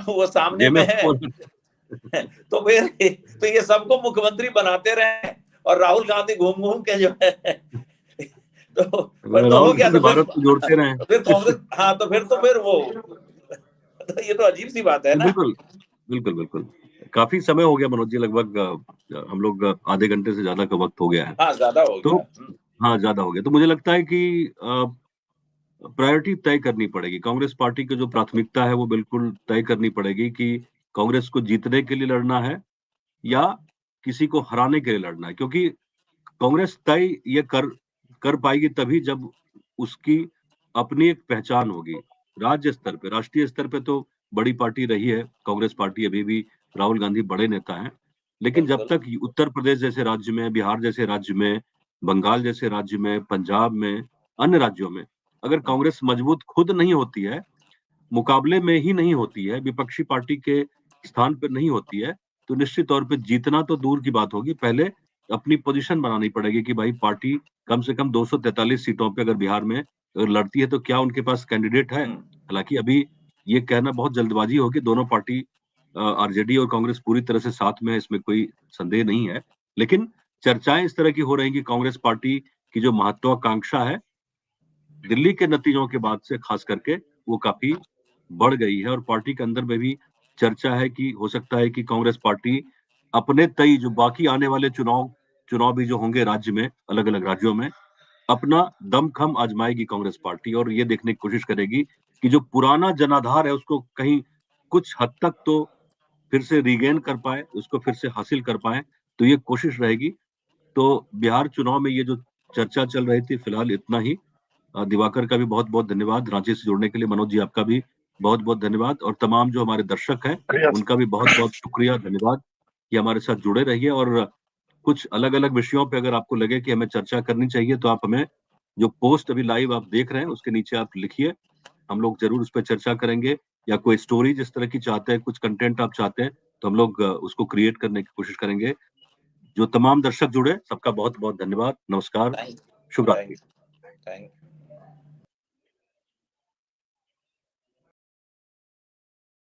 वो सामने में है। तो फिर तो ये सबको मुख्यमंत्री बनाते रहे, और राहुल गांधी घूम घूम के जो है तो हो गया, तो भारत को जोड़ते रहे, फिर कांग्रेस, हाँ तो फिर वो तो ये तो अजीब सी बात है ना। बिल्कुल बिल्कुल बिल्कुल। काफी समय हो गया मनोज जी, लगभग हम लोग आधे घंटे से ज्यादा का वक्त हो गया है। हाँ ज्यादा हो गया। तो हाँ ज्यादा हो गया। तो मुझे लगता है कि प्रायोरिटी तय करनी पड़ेगी। कांग्रेस पार्टी की जो प्राथमिकता है वो बिल्कुल तय करनी पड़ेगी कि कांग्रेस को जीतने के लिए लड़ना है या किसी को हराने के लिए लड़ना है। क्योंकि कांग्रेस तय ये कर पाएगी तभी जब उसकी अपनी एक पहचान होगी राज्य स्तर पे। राष्ट्रीय स्तर पे तो बड़ी पार्टी रही है कांग्रेस पार्टी, अभी भी राहुल गांधी बड़े नेता हैं, लेकिन जब तक उत्तर प्रदेश जैसे राज्य में, बिहार जैसे राज्य में, बंगाल जैसे राज्य में, पंजाब में, अन्य राज्यों में अगर कांग्रेस मजबूत खुद नहीं होती है, मुकाबले में ही नहीं होती है, विपक्षी पार्टी के स्थान पर नहीं होती है, तो निश्चित तौर पे जीतना तो दूर की बात होगी। पहले अपनी पोजीशन बनानी पड़ेगी कि भाई पार्टी कम से कम 243 सीटों पे अगर बिहार में अगर लड़ती है तो क्या उनके पास कैंडिडेट है। हालांकि अभी ये कहना बहुत जल्दबाजी होगी, दोनों पार्टी आरजेडी और कांग्रेस पूरी तरह से साथ में है, इसमें कोई संदेह नहीं है। लेकिन चर्चाएं इस तरह की हो रही कि कांग्रेस पार्टी की जो महत्वाकांक्षा है दिल्ली के नतीजों के बाद से खास करके वो काफी बढ़ गई है, और पार्टी के अंदर में भी चर्चा है कि हो सकता है कि कांग्रेस पार्टी अपने तय जो बाकी आने वाले चुनाव भी जो होंगे राज्य में, अलग अलग राज्यों में, अपना दमखम आजमाएगी कांग्रेस पार्टी, और ये देखने की कोशिश करेगी कि जो पुराना जनाधार है उसको कहीं कुछ हद तक तो फिर से रीगेन कर पाए, उसको फिर से हासिल कर पाए, तो ये कोशिश रहेगी। तो बिहार चुनाव में ये जो चर्चा चल रही थी, फिलहाल इतना ही। दिवाकर का भी बहुत बहुत धन्यवाद रांची से जुड़ने के लिए। मनोज जी आपका भी बहुत बहुत धन्यवाद, और तमाम जो हमारे दर्शक हैं उनका भी बहुत बहुत शुक्रिया, धन्यवाद कि हमारे साथ जुड़े रहिए। और कुछ अलग अलग विषयों पे अगर आपको लगे कि हमें चर्चा करनी चाहिए तो आप हमें जो पोस्ट अभी लाइव आप देख रहे हैं उसके नीचे आप लिखिए, हम लोग जरूर उस पर चर्चा करेंगे, या कोई स्टोरी जिस तरह की चाहते हैं, कुछ कंटेंट आप चाहते हैं, तो हम लोग उसको क्रिएट करने की कोशिश करेंगे। जो तमाम दर्शक जुड़े, सबका बहुत बहुत धन्यवाद। नमस्कार, थैंक शुभ रात्रि। थैंक